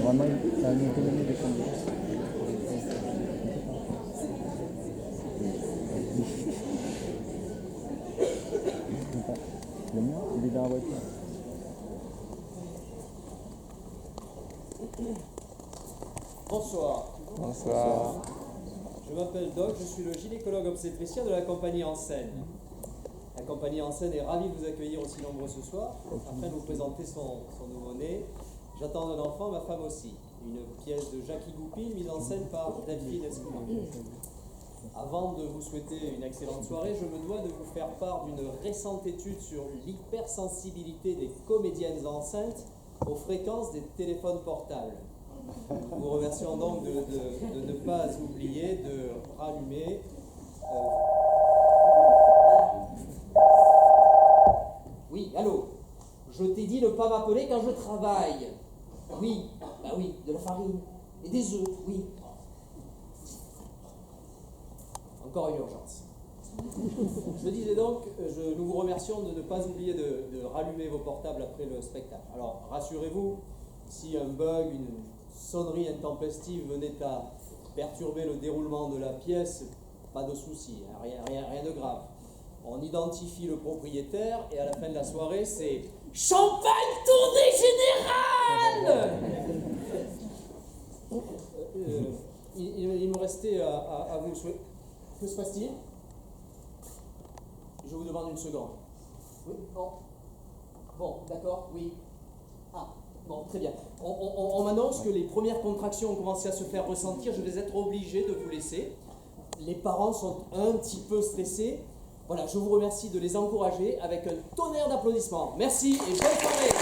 Normalement, ça a une économie de combien? Le mien, il est dans la voiture. Bonsoir. Bonsoir. Je m'appelle Doc, je suis le gynécologue obstétricien de la compagnie Enseigne. La compagnie Enseigne est ravie de vous accueillir aussi nombreux ce soir, afin de vous présenter son nouveau-né. J'attends un enfant, ma femme aussi. Une pièce de Jackie Goupil, mise en scène par Delphine Escoumont. Avant de vous souhaiter une excellente soirée, je me dois de vous faire part d'une récente étude sur l'hypersensibilité des comédiennes enceintes aux fréquences des téléphones portables. Nous vous remercions donc de ne pas oublier de rallumer. Oui, allô? Je t'ai dit de ne pas m'appeler quand je travaille. Oui, bah oui, de la farine. Et des œufs, oui. Encore une urgence. Je disais donc, nous vous remercions de ne pas oublier de rallumer vos portables après le spectacle. Alors, rassurez-vous, si un bug, une sonnerie intempestive venait à perturber le déroulement de la pièce, pas de souci, hein, rien de grave. On identifie le propriétaire et à la fin de la soirée, c'est champagne tournée générale. Il me restait à vous souhaiter. Que se passe-t-il? Je vous demande une seconde. Oui, bon. Bon, d'accord, oui. Ah, bon, très bien. On m'annonce que les premières contractions ont commencé à se faire ressentir. Je vais être obligé de vous laisser. Les parents sont un petit peu stressés. Voilà, je vous remercie de les encourager avec un tonnerre d'applaudissements. Merci et bonne soirée.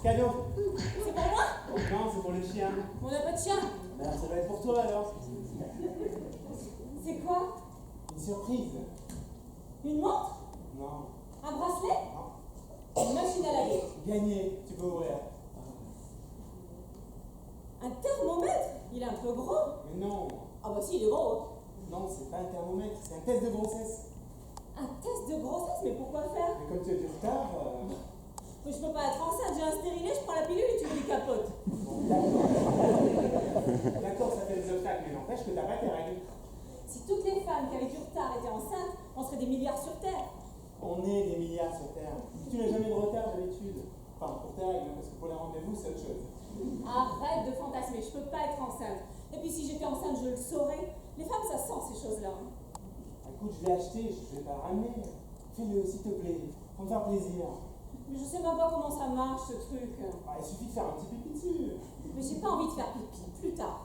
Cadeau. C'est pour moi? Non, c'est pour le chien. On n'a pas de chien. Ben, ça va être pour toi alors. C'est quoi? Une surprise. Une montre? Non. Un bracelet? Une machine à laver? Gagné, tu peux ouvrir. Un thermomètre? Il est un peu gros. Mais non. Ah bah si, il est gros. Non, c'est pas un thermomètre, c'est un test de grossesse. Un test de grossesse? Mais pourquoi faire? Mais comme tu es du retard, Mais je peux pas être enceinte, j'ai un stérilet, je prends la pilule et tu me les capotes. d'accord, ça fait des obstacles, mais n'empêche que t'as pas tes règles. Si toutes les femmes qui avaient du retard étaient enceintes, on serait des milliards sur Terre. On est des milliards sur Terre. Tu n'as jamais de retard d'habitude. Enfin, pour tes règles, hein, parce que pour les rendez-vous, c'est autre chose. Arrête de fantasmer, je peux pas être enceinte. Et puis si j'étais enceinte, je le saurais. Les femmes, ça sent ces choses-là. Écoute, je l'ai acheté, je vais pas le ramener. Fais-le, s'il te plaît, pour me faire plaisir. Mais je sais même pas comment ça marche, ce truc. Ah, il suffit de faire un petit pipi dessus. Mais j'ai pas envie de faire pipi, plus tard.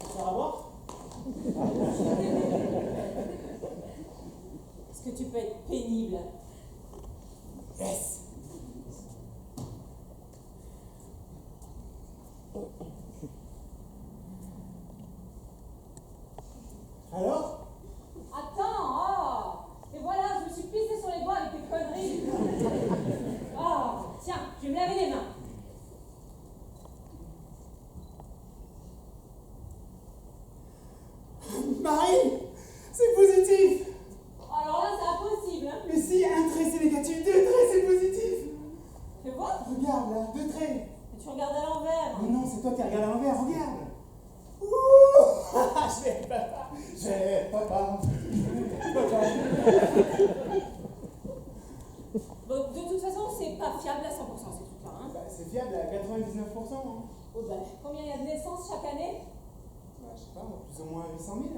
Ça va voir? Est-ce que tu peux être pénible? Yes! Alors? Attends, oh! Et voilà, je me suis pissée sur les doigts avec tes conneries. Oh, tiens, je vais me laver les mains. Marie! C'est positif! Alors là, c'est impossible, hein? Mais si, un trait c'est négatif, deux traits c'est positif! Fais voir. Regarde là, deux traits! Mais tu regardes à l'envers. Mais non, c'est toi qui regardes à l'envers, regarde! Ouh! Je vais être papa! Je vais être papa! Bon, de toute façon, c'est pas fiable à 100% ces trucs-là, hein? Bah, c'est fiable à 99%, hein? Oh ben, combien il y a de naissances chaque année? Bah, je sais pas, moi, plus Plus ou moins 800 000.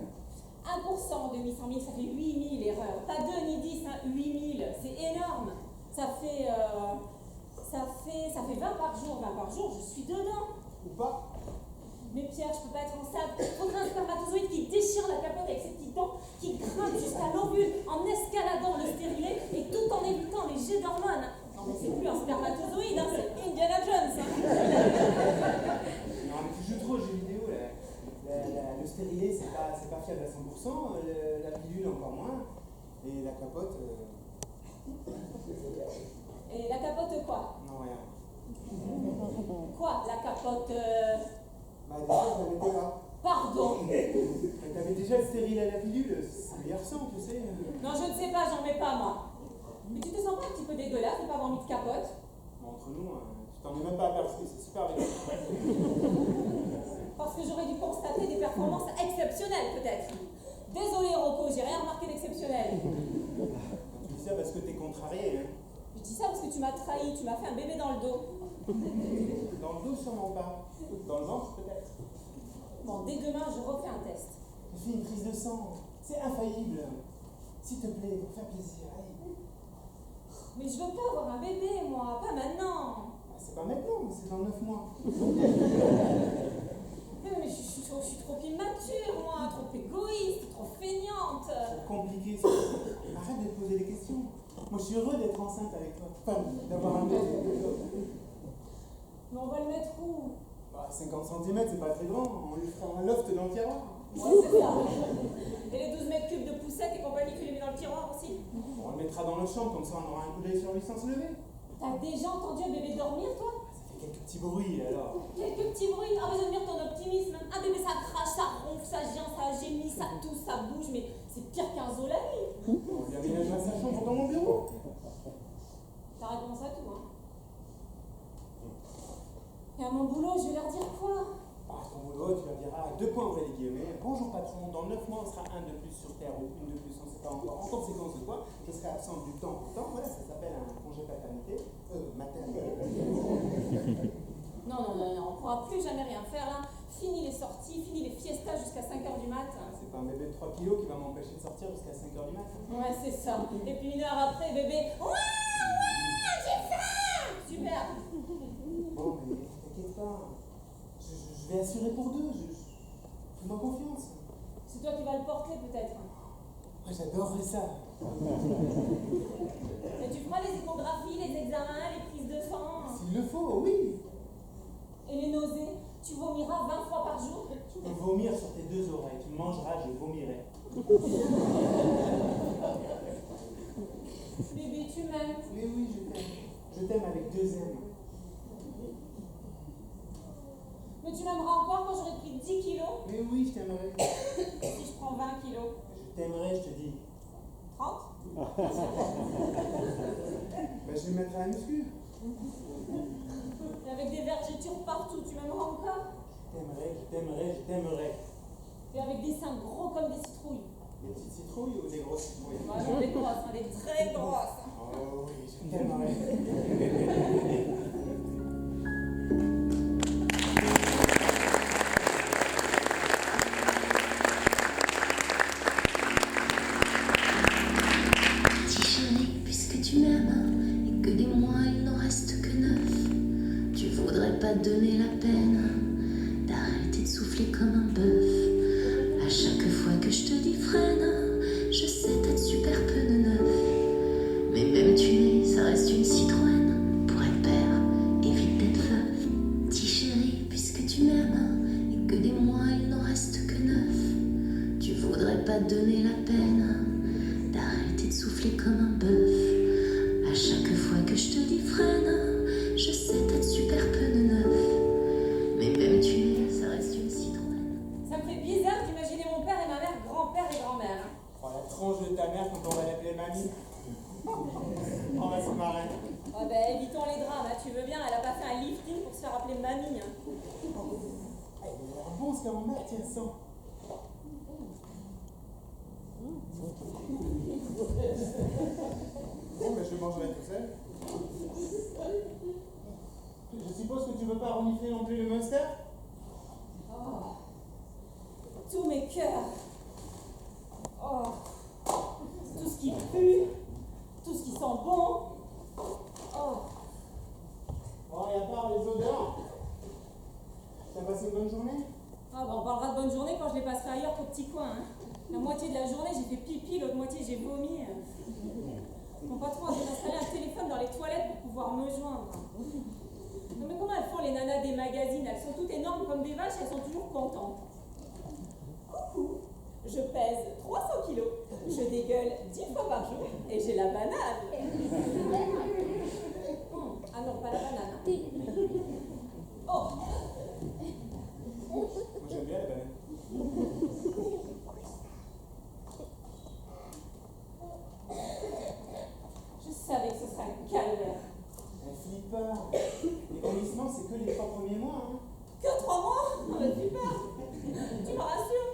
1% de 800 000, ça fait 8 000 erreurs. Pas 2 ni 10, hein, 8 000. C'est énorme. Ça fait 20 par jour. 20 par jour, je suis dedans. Ou pas? Mais Pierre, je peux pas être en stade. Faudrait un spermatozoïde qui déchire la capote avec ses petits dents, qui grimpe jusqu'à l'ovule en escaladant le stérilet et tout en évitant les jets d'hormones. Non mais c'est plus un spermatozoïde, hein, c'est Indiana Jones. Hein. Non mais tu joues trop aux jeux vidéo là. Le stérilet c'est pas fiable à 100%, la pilule encore moins, et la capote... Et la capote quoi? Non rien. Quoi, la capote Bah déjà je la mettais là. Pardon. Mais t'avais déjà le stérilet à la pilule, c'est les garçons tu sais. Non, je ne sais pas, j'en mets pas moi. Mais tu te sens pas un petit peu dégueulasse de pas avoir mis de capote? Bon, entre nous, tu t'en es même pas aperçu, c'est super bien. Parce que j'aurais dû constater des performances exceptionnelles peut-être. Désolé Rocco, j'ai rien remarqué d'exceptionnel. Tu dis ça parce que t'es contrarié, hein. Je dis ça parce que tu m'as trahi, tu m'as fait un bébé dans le dos. Dans le dos, sûrement pas. Dans le ventre, peut-être. Bon, dès demain, je refais un test. Fais une prise de sang, c'est infaillible. S'il te plaît, pour faire plaisir, allez. Mais je veux pas avoir un bébé, moi, pas maintenant. Ah, c'est pas maintenant, c'est dans 9 mois. Mais je suis trop immature, moi, trop égoïste, trop feignante. C'est compliqué, ça. Arrête de te poser des questions. Moi, je suis heureux d'être enceinte avec toi. Enfin, d'avoir un bébé. Mais on va le mettre où? Bah, 50 cm, c'est pas très grand. On lui fera un loft dans le tiroir. Ouais, c'est ça. Et les 12 mètres cubes de poussettes et compagnie, tu les mets dans le tiroir aussi? On le mettra dans le champ, comme ça on aura un coup d'œil sur lui sans se lever. T'as déjà entendu un bébé dormir, toi? Ça fait quelques petits bruits, alors. Quelques petits bruits. Ah, mais j'admire ton optimisme. Un bébé, ça crache, ça ronfle, ça gient, ça gémit, ça tousse, ça bouge, mais c'est pire qu'un zoo la nuit. On lui aménagera sa chambre dans mon bureau. T'as réponse à tout, hein. Et à mon boulot, je vais leur dire quoi? Ah, ton boulot, tu leur diras 2 points ouvrez les guillemets. Bonjour patron, dans 9 mois on sera un de plus sur Terre ou une de plus, on ne sait pas encore. En conséquence de quoi, je serai absent du temps tout le temps. Voilà, ça s'appelle un congé paternité. Maternité. Non, on pourra plus jamais rien faire là. Fini les sorties, fini les fiestas jusqu'à 5h du mat. C'est pas un bébé de 3 kilos qui va m'empêcher de sortir jusqu'à 5h du matin. Ouais, c'est ça. Et puis 1 heure après, bébé. Ouais, j'ai faim. Super. Bon, mais t'inquiète pas. Je vais assurer pour 2. Fais-moi confiance. C'est toi qui vas le porter peut-être. Moi, j'adorerais ça. Et tu feras les échographies, les examens, les prises de sang. S'il le faut, oui. Et les nausées, tu vomiras 20 fois par jour. Tu peux vomir sur tes 2 oreilles. Tu mangeras, je vomirai. Bébé, tu m'aimes. Mais oui, je t'aime. Je t'aime avec 2 M. Mais tu m'aimeras encore quand j'aurai pris 10 kilos. Mais oui, je t'aimerais. Si je prends 20 kilos. Je t'aimerais, je te dis. 30. Bah, je vais me mettre à la muscu. Et avec des vergetures partout, tu m'aimeras encore. Je t'aimerais, je t'aimerais, je t'aimerais. Et avec des seins gros comme des citrouilles. Des petites citrouilles ou des grosses citrouilles? Ouais, non, des grosses, hein, des très grosses. Oh oui, je t'aimerais. Petit chéri, puisque tu m'aimes et que des mois il n'en reste que 9, tu voudrais pas te donner la peine d'arrêter de souffler comme un bœuf. À chaque fois que je te dis freine, je sais t'as de super peu de neuf. Mais même tuner, ça reste une Citroën. Pour être père, évite d'être veuf. Petit chéri, puisque tu m'aimes et que des mois il n'en reste que 9, tu voudrais pas te donner la peine d'arrêter de souffler comme un bœuf. À chaque fois que je te dis freine, je sais t'as de super peu de neuf. Mais même tuner, ça reste une Citroën. Ça me fait bizarre d'imaginer mon père et ma mère, grand-père et grand-mère. Oh, la tranche de ta mère quand on va l'appeler mamie. On va se marrer. Oh ben évitons les drames, hein. Tu veux bien, elle a pas fait un lifting pour se faire appeler mamie. Hein. Ah, il a l'air bon ce camembert, tiens, sens. Bon, ben je le mangerai tout seul. Je suppose que tu veux pas renifler non plus le monster? Oh. tous mes cœurs. Oh, tout ce qui pue, tout ce qui sent bon. Oh, Bon, et à part les odeurs, t'as passé une bonne journée? ah bah on parlera de bonne journée quand je les passerai ailleurs qu'au petit coin. Hein. La moitié de la journée, j'ai fait pipi, l'autre moitié, j'ai vomi. Mon patron a dû installer un téléphone dans les toilettes pour pouvoir me joindre. Non mais comment elles font les nanas des magazines? Elles sont toutes énormes comme des vaches, elles sont toujours contentes. Coucou, je pèse 300 kilos, je dégueule 10 fois par jour et j'ai la banane. Ah non, pas la banane. Hein. Oh, Moi j'aime bien la banane. je savais que ce serait un calvaire. Flippe pas. Les vomissements, c'est que les 3 premiers mois. Hein. Que 3 mois? Ah bah super. Tu me rassures.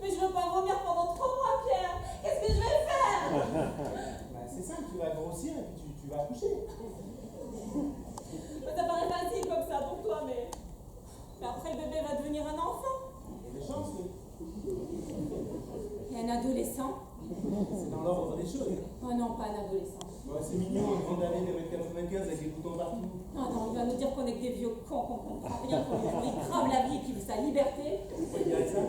Mais je veux pas vomir pendant 3 mois, Pierre. Qu'est-ce que je vais faire? Bah, c'est simple, tu vas grossir et puis tu vas accoucher. Ça paraît facile comme ça pour toi, mais après le bébé va devenir un enfant. Il y a des chances, oui. Et un adolescent? C'est dans l'ordre des choses. Oh non, pas un adolescent. Bon, c'est mignon, une grande année de 1m95 avec des boutons partout. Non, non, il va nous dire qu'on est que des vieux cons, qu'on comprend rien, qu'on lui crame la vie et qu'il veut sa liberté. Pourquoi il dirait ça?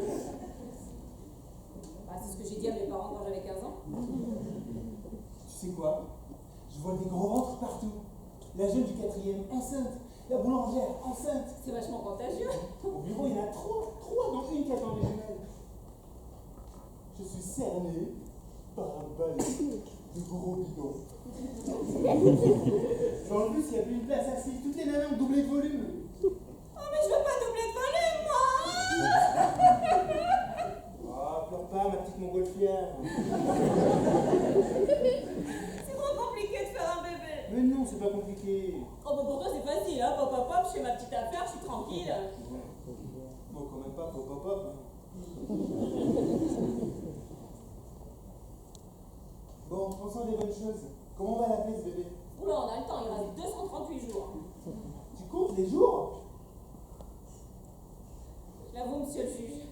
Bah, c'est ce que j'ai dit à mes parents quand j'avais 15 ans. Tu sais quoi? Je vois des gros ventres partout. La jeune du 4e, enceinte. La boulangère, enceinte. C'est vachement contagieux. Au bureau, il y en a 3. 3 dans une qui attend des jumelles. Je suis cerné par un balai de gros bidons. Dans le bus, il n'y a plus une place assise. Toutes les nanas ont doublé de volume. Oh, mais je veux pas doubler de volume, moi. Ah, pleure pas, ma petite montgolfière. C'est trop compliqué de faire un bébé. Mais non, c'est pas compliqué. Oh, bah pour toi, c'est facile, hein. Pop, pop, pop, je fais ma petite affaire, je suis tranquille. Bon, quand même pas, pop, pop, pop. Bon, pensons à des bonnes choses. Comment on va l'appeler ce bébé? Oula, on a le temps, il reste 238 jours. Tu comptes les jours? J'avoue, monsieur le juge,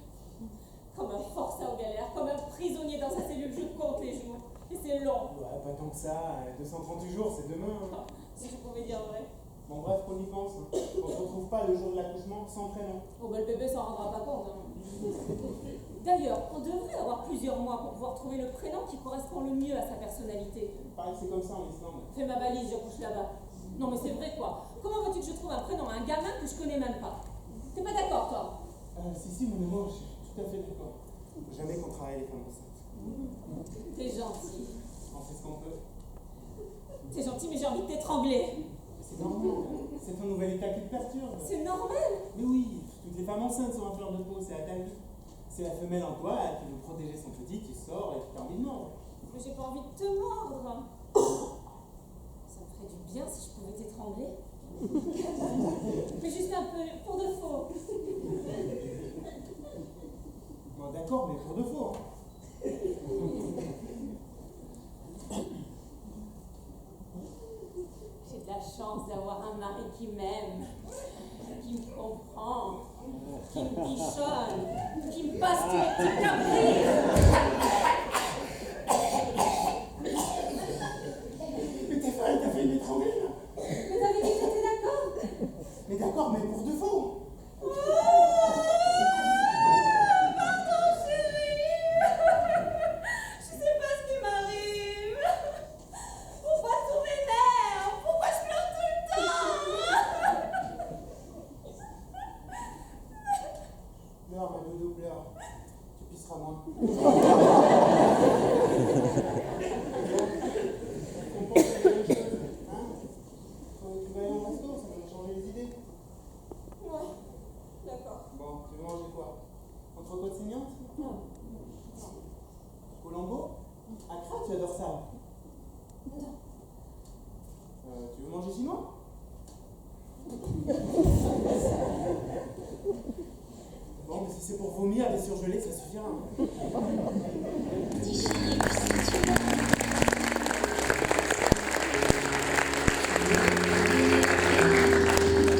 comme un forçat aux galères, comme un prisonnier dans sa cellule, je compte les jours. Et c'est long. Ouais, pas tant que ça. 238 jours, c'est demain. Hein. Si je pouvais dire vrai. Bon, bref, qu'on y pense. Hein. On se retrouve pas le jour de l'accouchement sans prénom. Oh, bah le bébé s'en rendra pas compte. Hein. D'ailleurs, on devrait avoir plusieurs mois pour pouvoir trouver le prénom qui correspond le mieux à sa personnalité. Il paraît que c'est comme ça en Islande. Fais ma valise, je couche là-bas. Non, mais c'est vrai quoi. Comment veux-tu que je trouve un prénom à un gamin que je connais même pas? T'es pas d'accord, toi? Si, mon amour, je suis tout à fait d'accord. Faut jamais qu'on travaille les femmes enceintes. T'es gentil. On fait ce qu'on peut. T'es gentil, mais j'ai envie de t'étrangler. C'est normal. C'est ton nouvel état qui te perturbe. C'est normal. Mais oui, toutes les femmes enceintes sont en fleur de peau, c'est à ta vie. C'est la femelle en toi qui veut protéger son petit, qui sort et qui a envie de mordre. Mais j'ai pas envie de te mordre. Ça me ferait du bien si je pouvais t'étrangler. Mais juste un peu, pour de faux. Bon, d'accord, mais pour de faux. Hein. J'ai de la chance d'avoir un mari qui m'aime, qui me comprend, qui me bichonne, qui me passe tous mes petits caprices. Mais t'es folle, t'as fait une étranglée là. Mais t'avais dit que t'étais d'accord. Mais d'accord, mais pour de faux. Pardon, chérie. Je sais pas ce qui m'arrive. Pourquoi tout m'énerve? Pourquoi je pleure tout le temps? Pleure, ma doudou, pleure. Tu pisseras moins. On pense à la même chose, hein? Faut que tu vas aller au resto, ça va nous changer les idées. Ouais, d'accord. Bon, tu veux manger quoi? Entrecôte saignante? Non. Colombo? Accra, tu adores ça. Non. Tu veux manger chinois? Bon, mais si c'est pour vomir des surgelés, ça suffira. Dis chérie, puisque tu m'aimes.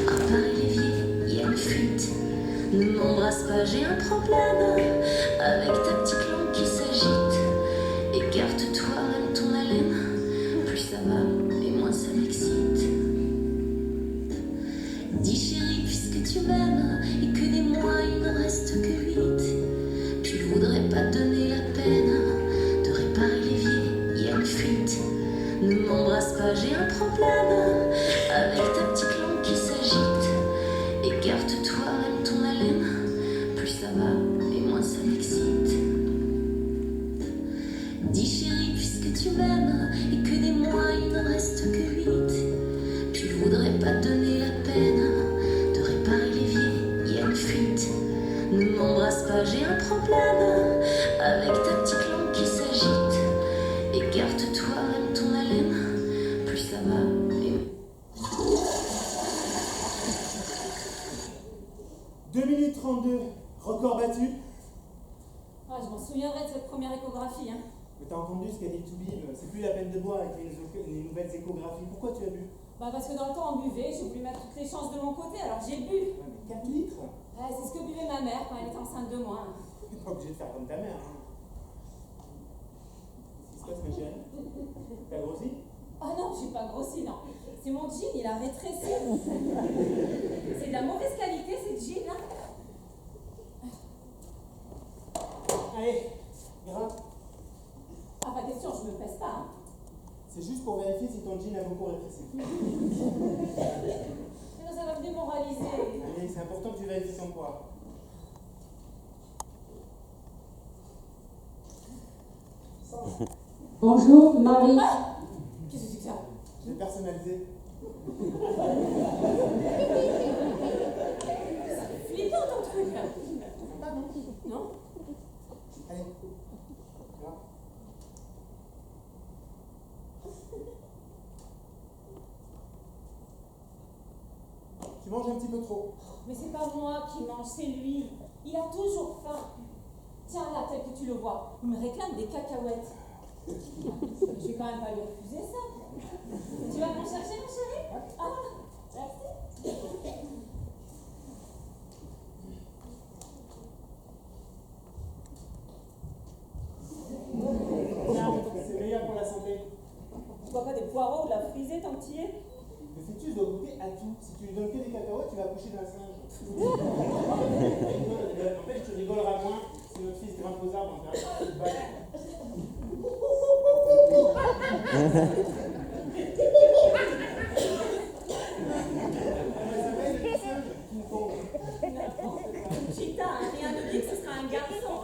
À part l'évier, il y a une fuite. Ne m'embrasse pas, j'ai un problème. problème avec ta petite langue qui s'agite. Écarte-toi, aime ton haleine. Plus ça va et moins ça m'excite. Dis chérie, puisque tu m'aimes et que des mois il ne reste que 8, tu voudrais pas donner la peine de réparer l'évier, il y a une fuite. Ne m'embrasse pas, j'ai un problème avec ta petite langue qui s'agite. Écarte-toi, aime ton haleine. Plus ça va et... 2 minutes 32, record battu. Ah, je m'en souviendrai de cette première échographie. Hein. Mais t'as entendu ce qu'a dit Toubib, c'est plus la peine de boire avec les nouvelles échographies. Pourquoi tu as bu? Bah parce que dans le temps on buvait, j'ai voulu mettre toutes les chances de mon côté, alors j'ai bu. Ouais, mais 4 litres. Ouais, c'est ce que buvait ma mère quand elle était enceinte de moi. T'es pas obligé de faire comme ta mère. Hein. Qu'est-ce qui se passe, ma chérie? T'as grossi? Oh non, j'ai pas grossi, non. C'est mon jean, il a rétréci. C'est de la mauvaise qualité, ce jean, là. Allez, gras. Ah, pas question, je me pèse pas. Hein. C'est juste pour vérifier si ton jean a beaucoup rétréci. Mais non, ça va me démoraliser. Allez, c'est important que tu vérifies ton poids. Bonjour, Marie. Ah, qu'est-ce que c'est que ça? Je l'ai personnalisé. C'est flippant ton truc, là. Pas non. Non? Allez. Là. Tu manges un petit peu trop. Mais c'est pas moi qui mange, c'est lui. Il a toujours faim. Tiens là, tel que tu le vois, il me réclame des cacahuètes. Je vais quand même pas lui refuser ça. Tu vas m'en chercher, mon chéri? Ah, merci. C'est meilleur pour la santé. Tu vois pas des poireaux ou de la frisée tant que tu y es? Le fœtus doit goûter à tout. Si tu lui donnes que des cacahuètes, tu vas accoucher d'un singe. En fait, tu rigoleras moins si notre fils grimpe aux arbres en faisant une balle. Ça s'appelle le singe King Kong. Chita, hein, rien ne dit que ce sera un garçon.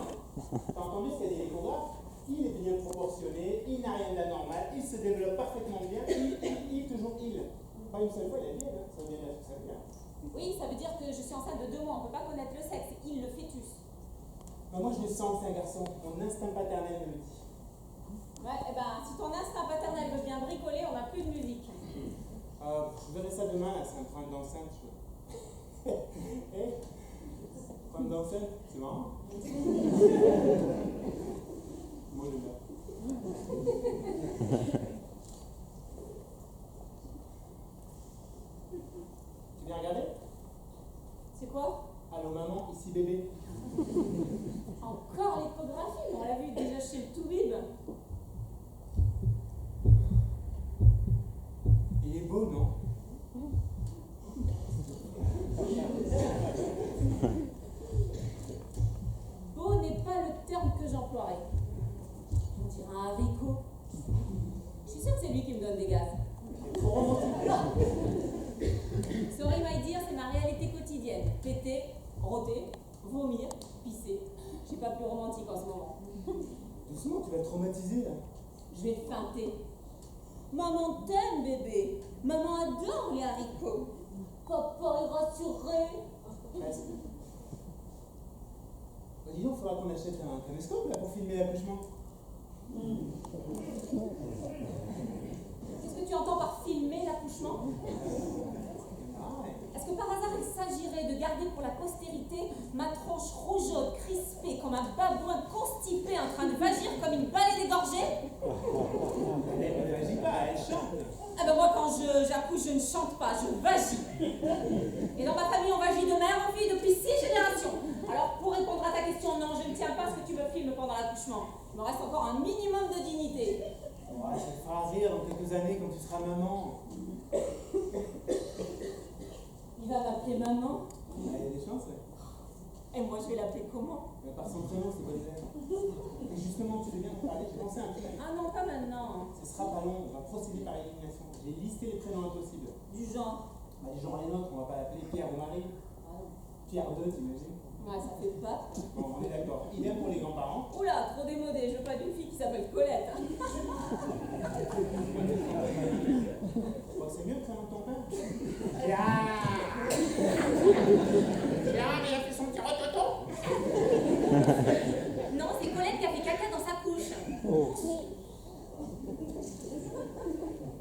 T'as entendu ce qu'a dit l'échographe? Il est bien proportionné, il n'a rien d'anormal, il se développe parfaitement bien, toujours il. Pas une seule fois, il a dit, hein, ça veut bien dire que ça veut dire. Oui, ça veut dire que je suis enceinte de 2 mois, on peut pas connaître le sexe, il le fœtus. Ben, moi, je le sens que c'est un garçon, mon instinct paternel me le dit. Ouais, et ben, si ton instinct paternel veut bien bricoler, on n'a plus de musique. Je verrai ça demain, là, c'est un problème d'enceinte. Eh, problème d'enceinte, c'est marrant. Moi, je l'ai. Tu viens regarder? C'est quoi? Allô maman, ici bébé. Encore l'échographie, on l'a vu déjà chez le Toubib. Il est beau, non? Beau n'est pas le terme que j'emploierais. On dirait un haricot. Je suis sûre que c'est lui qui me donne des gaz. Sorry my dear, c'est ma réalité quotidienne. Péter, rôter, vomir, pisser. Je suis pas plus romantique en ce moment. Doucement, tu vas te traumatiser là. Je vais feinter. Maman t'aime bébé. Maman adore les haricots. Papa est rassuré. Presque. Bah, dis donc, il faudra qu'on achète un caméscope là pour filmer l'accouchement. Qu'est-ce que tu entends par filmer l'accouchement? Ah ouais. Est-ce que par hasard il s'agirait de garder pour la postérité ma tronche rougeaude, crispée, comme un babouin constipé en train de vagir comme une baleine égorgée? Elle ne vagit pas, elle chante. Ah ben moi quand j'accouche, je ne chante pas, je vagis. Et dans ma famille, on vagit de mère en fille depuis 6 générations. Alors pour répondre à ta question, non, je ne tiens pas ce que tu me filmes pendant l'accouchement. Il me reste encore un minimum de dignité. Ouais, ça te fera rire dans quelques années quand tu seras maman. Il va m'appeler maman. Il y a des chances, ouais. Et moi je vais l'appeler comment? Mais par son prénom, c'est Baudelaire. Et justement, tu veux bien me parler, j'ai pensé à un truc. Ah non, pas maintenant. Ce sera pas long, on va procéder par élimination. J'ai listé les prénoms impossibles. Du genre. Bah, les gens les nôtres, on va pas l'appeler Pierre ou Marie. Ah non. Pierre 2, t'imagines? Ouais, ça fait pas. Bon, on est d'accord. Idem pour les grands-parents. Oula, trop démodé, je veux pas d'une fille qui s'appelle Colette. Hein. Bon, c'est mieux le prénom de ton père. Pierre! Pierre, mais il a fait son petit rototo. Non, c'est Colette qui a fait caca dans sa couche.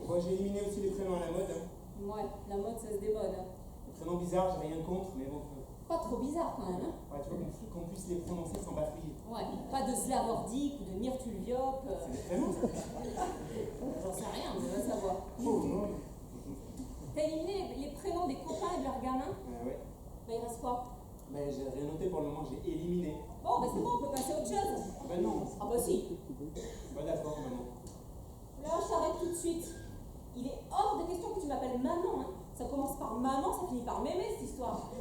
Bon, j'ai éliminé aussi les prénoms à la mode. Hein. Ouais, la mode ça se démode. Hein. Les prénoms bizarres, j'ai rien contre, mais bon. Pas trop bizarre quand même, hein. Ouais, tu vois qu'on puisse les prononcer sans bafouiller. Ouais, pas de Slavordic ou de Myrtulviop. C'est des prénoms, ça. J'en sais rien, mais on va savoir. Oh non. T'as éliminé les prénoms des copains et de leurs gamins? Ouais. Bah il reste quoi? Mais j'ai rien noté pour le moment, j'ai éliminé. Bon, bah c'est bon, on peut passer à autre chose. Ah ben non. Ah bah si. Bah d'accord, maman. Là, je t'arrête tout de suite. Il est hors de question que tu m'appelles maman, hein. Ça commence par maman, ça finit par mémé cette histoire. Tu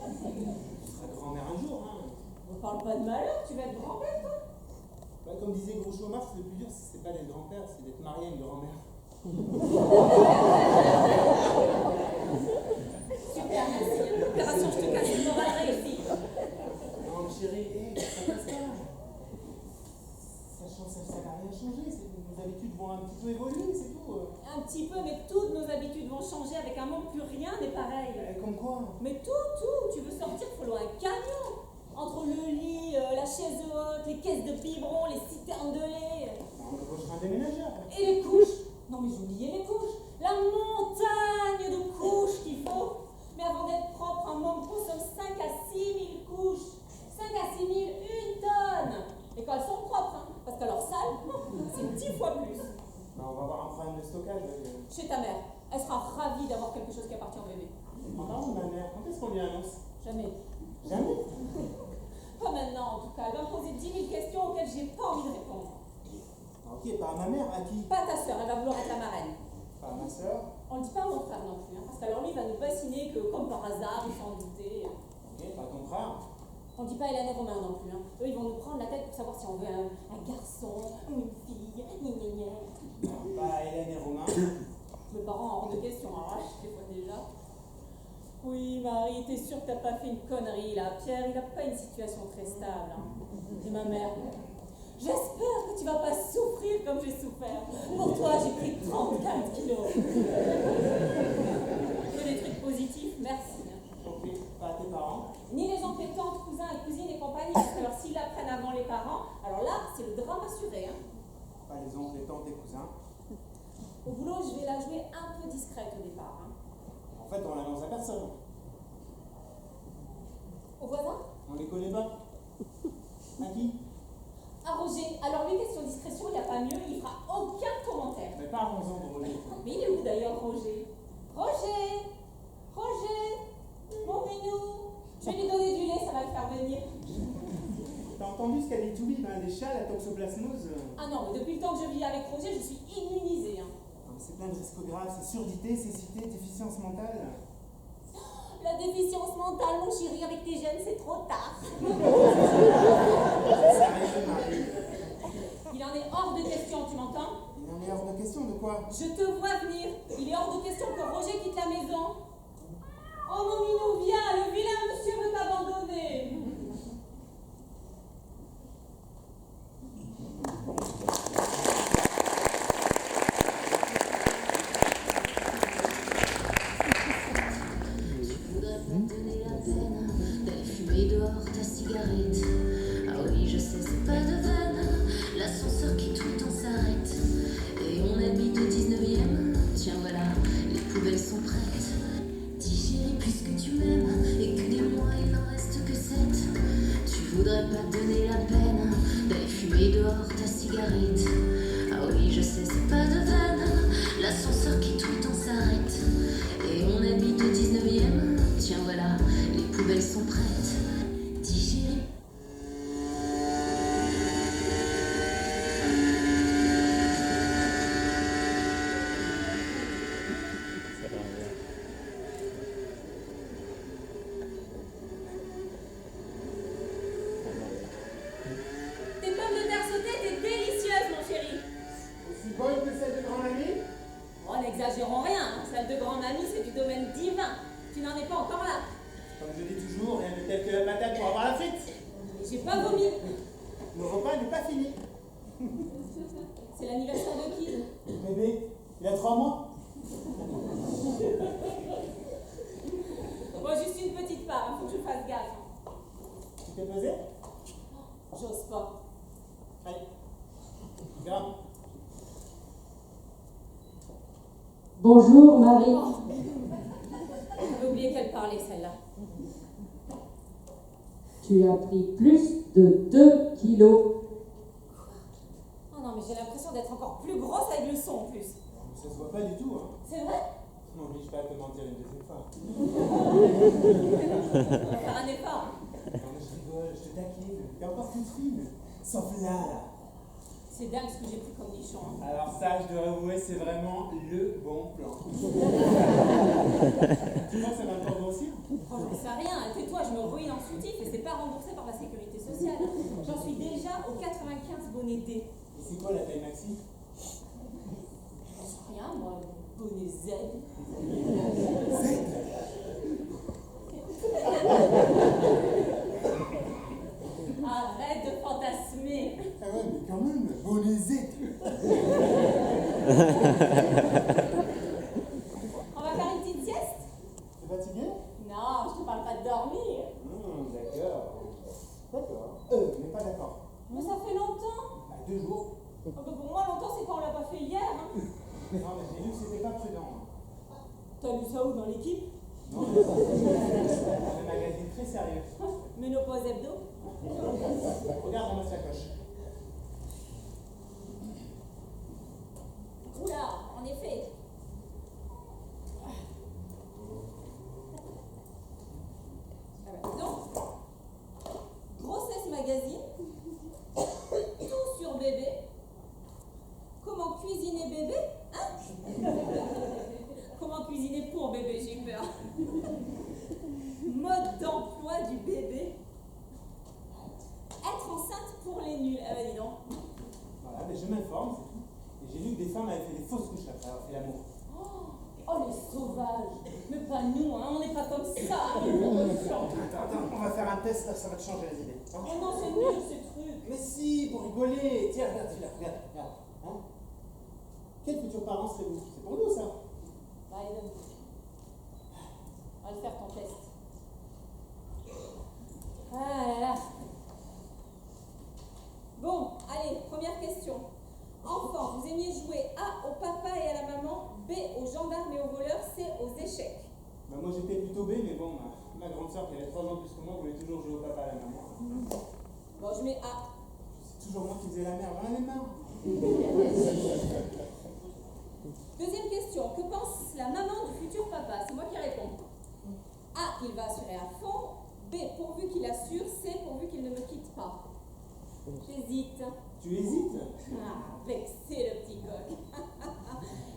seras grand-mère un jour, hein. On parle pas de malheur, tu vas être grand-père toi. Bah, comme disait Groucho Marx, le plus dur, c'est pas d'être grand-père, c'est d'être marié à une grand-mère. Super, merci. Opération, je te casse une morale réussie. Non, chérie, ça passe pas. Ça va rien changer, nos habitudes vont un petit peu évoluer, c'est tout. Un petit peu, mais toutes nos habitudes vont changer avec un monde, plus rien n'est pareil. Comme quoi? Mais tout, tu veux sortir, faut louer un camion. Entre le lit, la chaise haute, les caisses de biberons, les citernes de lait. On embauchera un déménageur. Et les couches. Non mais j'oubliais les couches. La montagne de couches qu'il faut. Mais avant d'être propre, un homme consomme 5 à 6 000 couches. 5 à 6 000, une tonne. Et quand elles sont propres, hein, parce qu'alors sales, c'est 10 fois plus. Bah, on va avoir un problème de stockage. Chez ta mère, elle sera ravie d'avoir quelque chose qui appartient au bébé. En parlant de ma mère, quand est-ce qu'on lui annonce? Jamais. Jamais. Pas maintenant en tout cas. Elle va me poser 10 000 questions auxquelles j'ai pas envie de répondre. Ok, pas à ma mère, à qui? Pas ta sœur, elle va vouloir être la marraine. Pas à ma soeur. On le dit pas à mon frère non plus, hein, parce qu'alors lui il va nous bassiner que comme par hasard, il s'en doutait. Ok, pas ton frère. On dit pas Hélène et Romain non plus. Hein. Eux ils vont nous prendre la tête pour savoir si on veut un garçon ou une fille. Pas Hélène et Romain. Mes parents hors de question, alors là je les vois déjà. Oui Marie, t'es sûre que t'as pas fait une connerie là. Pierre il a pas une situation très stable. Hein. Et ma mère. J'espère que tu vas pas souffrir comme j'ai souffert. Pour toi, j'ai pris 34 kilos. Que des trucs positifs, merci. Ok, pas à tes parents. Ni les oncles et tantes, cousins et cousines et compagnie. Parce que alors s'ils l'apprennent avant les parents, alors là, c'est le drame assuré. Hein. Pas les oncles, les tantes, les cousins. Au boulot, je vais la jouer un peu discrète au départ. Hein. En fait, on l'annonce à personne. Au voisin? On les connaît pas. À qui? À Roger. Alors lui, question discrétion, il n'y a pas mieux, il fera aucun commentaire. Mais parlons-en de Roger. Mais il est où d'ailleurs, Roger? Roger! Mon minou! Je vais lui donner du lait, ça va le faire venir. T'as entendu ce qu'a dit Toubi, ben, les chats, la toxoplasmose? Ah non, mais depuis le temps que je vis avec Roger, je suis immunisée. Hein. Non, mais c'est plein de risques graves, c'est surdité, cécité, déficience mentale. La déficience mentale, mon chéri, avec tes gènes, c'est trop tard. Sérieux, Marie. Il en est hors de question, tu m'entends? Il en est hors de question, de quoi? Je te vois venir. Il est hors de question que Roger quitte la maison. Oh mon minou, viens, le vilain monsieur veut t'abandonner. Donner la peine d'aller fumer dehors ta cigarette. Ah oui, je sais, c'est pas de vanne. L'ascenseur qui tout le temps s'arrête. Et on habite au 19e. Tiens, voilà, les poubelles sont prêtes. Dis chérie, puisque tu m'aimes et que des mois il n'en reste que 7, tu voudrais pas te donner la peine d'aller fumer dehors ta cigarette. Ah oui, je sais, c'est pas de vanne. L'ascenseur qui tout le temps s'arrête. Et on habite au 19e. Tiens voilà, les poubelles sont prêtes. Dis chérie. Tes pommes de terre sautées étaient délicieuses, mon chéri. Aussi bonne que celle de grand ami? Oh, n'exagérons rien. Hein. n'est pas fini. C'est l'anniversaire de qui? Bébé, il a 3 mois. Bon, juste une petite part, il faut que je fasse gaffe. Tu t'es pesé? J'ose pas. Allez. Grave. Bonjour Marie. J'ai oublié qu'elle parlait, celle-là. Tu as pris plus de 2 kilos. Oh non, mais j'ai l'impression d'être encore plus grosse avec le son en plus. Ça se voit pas du tout, hein. C'est vrai? Non, mais je vais pas te mentir une deuxième fois. On va faire un effort. Non, mais je rigole, je te taquine. T'es encore toute fine. Sauf là. C'est dingue ce que j'ai pris comme nichon. Hein. Alors ça, je dois avouer, c'est vraiment le bon plan. Tu penses que ça va encore grossir? Oh, j'en sais rien. Tais-toi, je me ruine en soutif et c'est pas remboursé par la sécurité sociale. J'en suis déjà au 95 bonnet D. Et c'est quoi la taille maxi? J'en sais rien, moi. Bonnet Z. Arrête de fantasmer. Ah ouais, mais quand même, bonnet Z. On va faire une petite sieste? T'es fatigué? Non, je te parle pas de dormir. D'accord. D'accord. Mais pas d'accord. Mais ça fait longtemps. Bah, 2 jours. Oh, bah, pour moi, longtemps, c'est quand on l'a pas fait hier. Hein. Non, mais j'ai lu que c'était pas prudent. T'as lu ça où dans l'équipe? Non, mais c'est un magazine très sérieux. Ménopause hebdo. Regarde dans ma sacoche. Oula, en effet. Donc, grossesse magazine, tout sur bébé, comment cuisiner bébé, hein? Comment cuisiner pour bébé, j'ai peur. Mode d'emploi du bébé. Être enceinte pour les nuls. Ah bah dis donc. Voilà, mais je m'informe, c'est tout. Et j'ai lu que des femmes avaient fait des fausses couches après avoir fait l'amour. Oh les sauvages. Mais pas nous, hein, on n'est pas comme ça. Attends, on va faire un test là, ça va te changer les idées. Hein? Oh non, c'est nul ces trucs. Mais si, pour rigoler. Tiens, regarde celui-là, regarde. Hein? Quels futurs parents serez-vous? C'est pour nous ça. Biden. On va le faire ton test. Ah là là. Bon, allez, première question. Enfant, vous aimiez jouer A au papa et à la maman, B aux gendarmes et aux voleurs, C aux échecs. Bah, moi j'étais plutôt B, mais bon, ma grande soeur qui avait 3 ans plus que moi voulait toujours jouer au papa à la maman. Bon, je mets A. C'est toujours moi qui faisais la merde, j'en ai marre. Deuxième question. Que pense la maman du futur papa? C'est moi qui réponds. A, il va assurer à fond. B, pourvu qu'il assure. C, pourvu qu'il ne me quitte pas. J'hésite. Tu hésites? Ah, vexé le petit coq.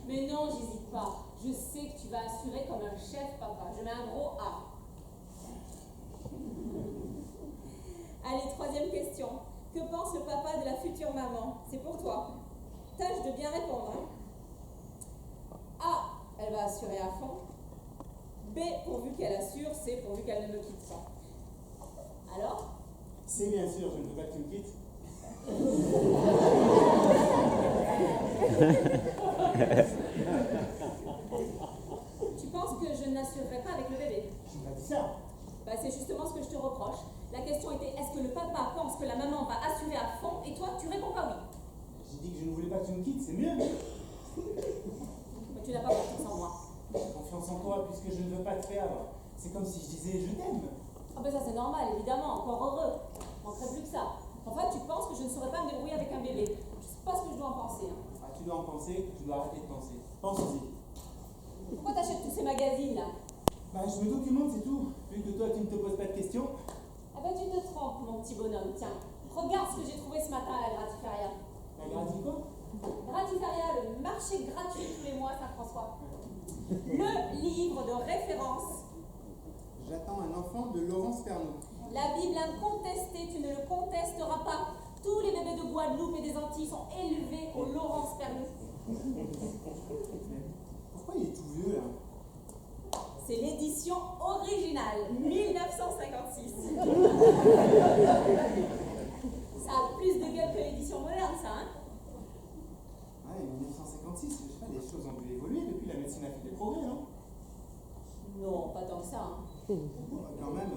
Mais non, j'hésite pas. Je sais que tu vas assurer comme un chef, papa. Je mets un gros A. Allez, troisième question. Que pense le papa de la future maman? C'est pour toi. Tâche de bien répondre. Hein. A, elle va assurer à fond. B, pourvu qu'elle assure. C, pourvu qu'elle ne me quitte pas. Alors? C'est bien sûr, je ne veux pas que tu me quittes. Tu penses que je n'assurerai pas avec le bébé? Je n'ai pas dit ça. Bah, c'est justement ce que je te reproche. La question était, est-ce que le papa pense que la maman va assurer à fond? Et toi, tu réponds pas oui. J'ai dit que je ne voulais pas que tu me quittes, c'est mieux. Mais tu n'as pas confiance en moi. J'ai confiance en toi puisque je ne veux pas te perdre. C'est comme si je disais je t'aime. Ah ben ça c'est normal, évidemment, encore heureux. Manquerait plus que ça. Enfin, tu penses que je ne saurais pas me débrouiller avec un bébé. Je sais pas ce que je dois en penser. Hein. Ah, tu dois en penser, tu dois arrêter de penser. Pense-y. Pourquoi t'achètes tous ces magazines là? Bah, je me documente, c'est tout. Vu que toi, tu ne te poses pas de questions. Ah ben tu te trompes, mon petit bonhomme. Tiens, regarde ce que j'ai trouvé ce matin à la Gratifaria. La gratis quoi? Gratifaria, le marché gratuit tous les mois, Saint-François. Le livre de référence. J'attends un enfant de Laurence Pernaut. La Bible incontestée, tu ne le contesteras pas. Tous les bébés de Guadeloupe et des Antilles sont élevés au Laurence Pernaut. Pourquoi il est tout vieux là? C'est l'édition originale, 1956. Ça a plus de gueule que 36, je sais pas, les choses ont dû évoluer depuis, la médecine a fait des progrès, non? Non, pas tant que ça. Hein. Quand même.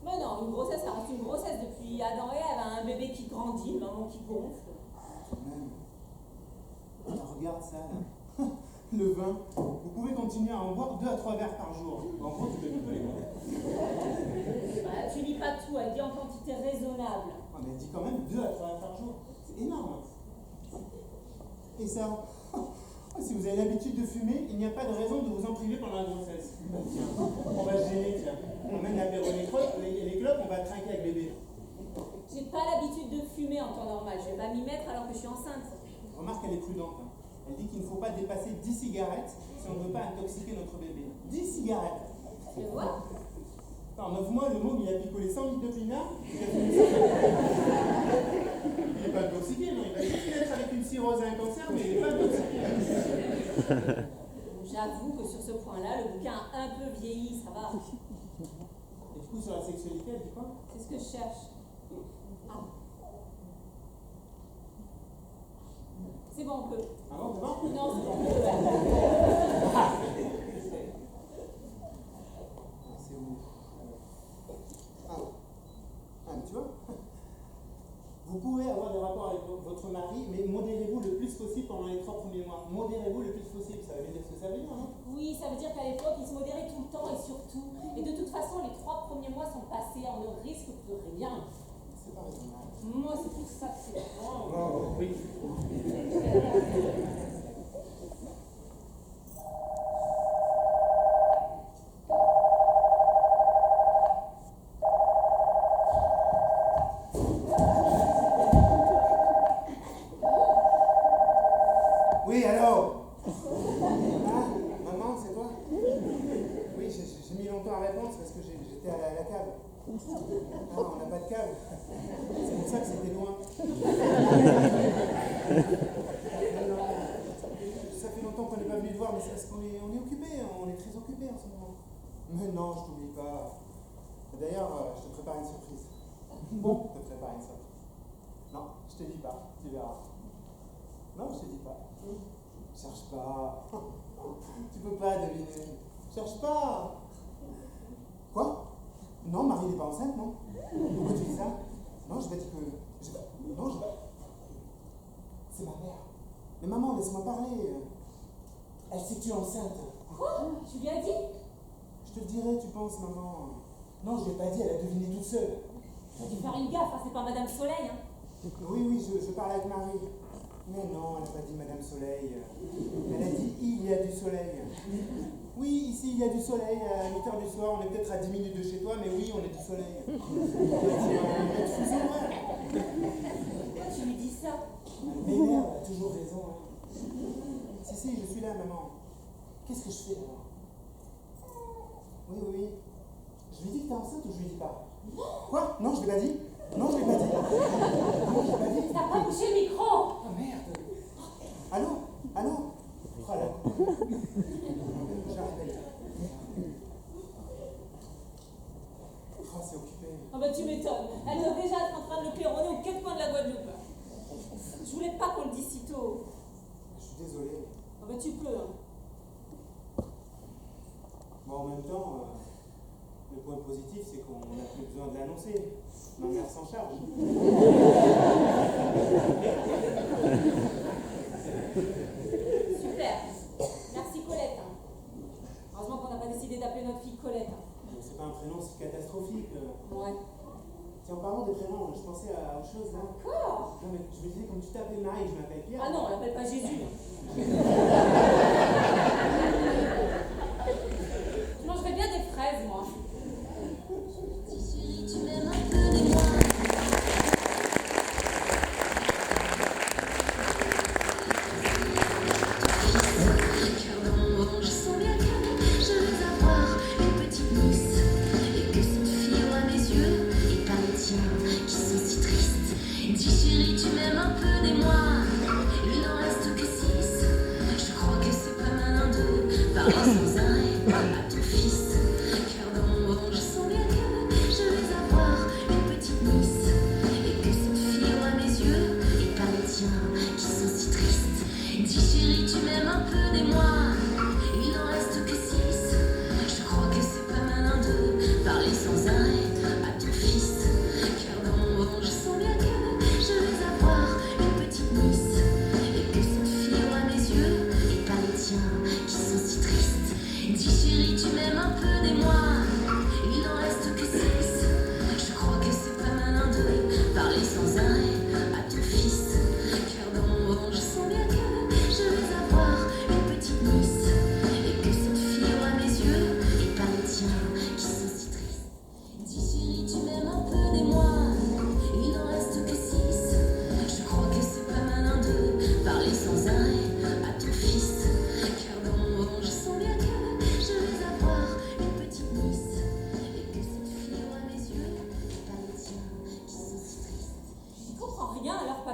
Mais non, une grossesse, ça reste une grossesse. Depuis Adam et Ève, un bébé qui grandit, une maman qui gonfle. Quand même. Alors, regarde ça, là. Le vin. Vous pouvez continuer à en boire 2 à 3 verres par jour. En gros, tu peux plus Bah, tu lis pas tout, elle dit en quantité raisonnable. Ah, mais elle dit quand même 2 à 3 verres par jour. C'est énorme. Et ça, si vous avez l'habitude de fumer, il n'y a pas de raison de vous en priver pendant la grossesse. Tiens, on va se gêner, tiens. On mène l'apéro les clopes, on va trinquer avec bébé. J'ai pas l'habitude de fumer en temps normal. Je vais pas m'y mettre alors que je suis enceinte. Remarque, elle est prudente. Hein. Elle dit qu'il ne faut pas dépasser 10 cigarettes si on ne veut pas intoxiquer notre bébé. 10 cigarettes. Tu vois? En 9 mois, le môme, il a picolé 100 litres de pinard. Il n'est pas intoxiqué, non. Il va juste naître avec une cirrhose et un cancer, mais il n'est pas intoxiqué. J'avoue que sur ce point-là, le bouquin a un peu vieilli, ça va. Et du coup, sur la sexualité, elle dit quoi? C'est ce que je cherche. Ah. C'est bon, on peut. Ah bon, c'est bon? Non, c'est bon, on peut. C'est où? Ah, mais tu vois? Vous pouvez avoir des rapports avec votre mari, mais modérez-vous le plus possible pendant les 3 premiers mois. Modérez-vous le plus possible, ça veut dire ce que ça veut dire, non? Oui, ça veut dire qu'à l'époque, ils se modéraient tout le temps et surtout. Et de toute façon, les 3 premiers mois sont passés, on ne risque de rien. C'est pas raisonnable. Moi, c'est pour ça que c'est bon. Oh, oui. Oui, allô? Ah, maman, c'est toi? Oui, j'ai mis longtemps à répondre parce que j'étais à la cave. Ah, on n'a pas de cave. C'est pour ça que c'était loin. Non, ça fait longtemps qu'on n'est pas venu te voir, mais c'est parce qu'on est occupé, on est très occupé en ce moment. Mais non, je t'oublie pas. D'ailleurs, je te prépare une surprise. Bon, je te prépare une surprise. Non, je te dis pas, tu verras. Non, je te dis pas. Cherche pas. Tu peux pas deviner. Cherche pas. Quoi? Non, Marie n'est pas enceinte, non? Pourquoi tu dis ça? Non, je vais dire que... Non, je... C'est ma mère. Mais maman, laisse-moi parler. Elle sait que tu es enceinte. Quoi? Tu lui as dit? Je te le dirai, tu penses, maman. Non, je ne l'ai pas dit, elle a deviné toute seule. Tu as dû faire une gaffe, hein, c'est pas Madame Soleil. Hein. Oui, je parle avec Marie. Mais non, elle n'a pas dit Madame Soleil. Elle a dit il y a du soleil. Oui, ici il y a du soleil à 8h du soir. On est peut-être à 10 minutes de chez toi, mais oui, on est du soleil. Pourquoi tu lui dis ça? Mais merde, elle a toujours raison. Hein. Si, je suis là, maman. Qu'est-ce que je fais, maman? Oui. Je lui dis que t'es enceinte ou je lui dis pas? Quoi? Non, je l'ai pas dit. Non, je l'ai pas dit. Non, je l'ai pas dit. T'as pas touché le micro! Oh merde! Allô? Oh là. Je la rappelle. Oh, c'est occupé. Ah bah tu m'étonnes. Elle doit déjà être en train de le claironner aux 4 coins de la Guadeloupe. Je voulais pas qu'on le dise si tôt. Je suis désolé. Ah bah tu peux. Hein. Bon, en même temps, le point positif, c'est qu'on n'a plus besoin de l'annoncer. Ma mère s'en charge. Super. Merci Colette. Hein. Heureusement qu'on n'a pas décidé d'appeler notre fille Colette. Hein. C'est pas un prénom si catastrophique. Ouais. Tiens, en parlant des prénoms, je pensais à autre chose là. Encore? Non, mais je me disais, comme tu t'appelles Marie, je m'appelle Pierre. Ah non, on l'appelle pas Jésus. Je mangerais bien des fraises, moi. Chérie, tu m'aimes un peu de moi. Cœur dans mon ventre, je sens bien que je vais avoir une petite niece. Et que cette fille aura mes yeux et pas les tiens qui sont si tristes. Dis chérie, tu m'aimes un peu des moi. Il n'en reste que 6. Je crois que c'est pas malin de parler sans arrêt à ton fils. Cœur dans mon ventre, je sens bien que je vais avoir une petite niece. Et que cette fille aura mes yeux et pas les tiens qui sont si tristes. Dis chérie,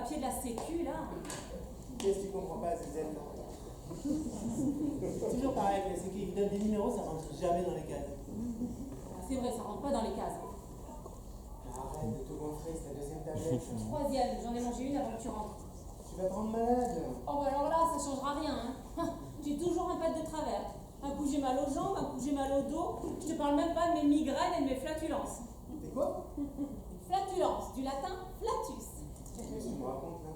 papiers de la sécu, là. Qu'est-ce que tu comprends pas, Zézelle? Toujours pareil, mais c'est qu'ils donnent des numéros, ça rentre jamais dans les cases. Ah, c'est vrai, ça rentre pas dans les cases. Arrête de te gonfler, c'est ta deuxième tablette. Troisième, j'en ai mangé une avant que tu rentres. Tu vas te rendre malade. Oh bah alors là, ça changera rien, hein. J'ai toujours un pet de travers. Un coup j'ai mal aux jambes, un coup j'ai mal au dos. Je te parle même pas de mes migraines et de mes flatulences. T'es quoi? Flatulence, du latin flatus. Qu'est-ce que tu me racontes là?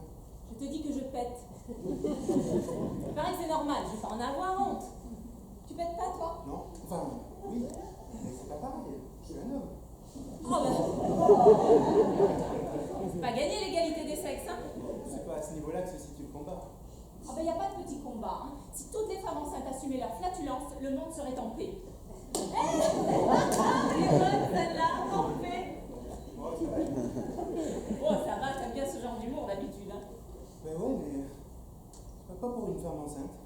Je te dis que je pète. Il paraît que c'est normal, je vais pas en avoir honte. Tu pètes pas, toi? Non? Enfin, oui. Mais c'est pas pareil. Je suis un homme. Oh bah. C'est pas gagné l'égalité des sexes, hein? C'est pas à ce niveau-là que se situe le combat. Ah ben, y a pas de petit combat, hein. Si toutes les femmes enceintes assumaient leur flatulence, le monde serait en paix. Elle est bonne, celle-là, en paix. Oh, ça va. Oh, ça va, t'aimes bien ce genre d'humour d'habitude, hein. Ben ouais, mais. Pas pour une femme enceinte.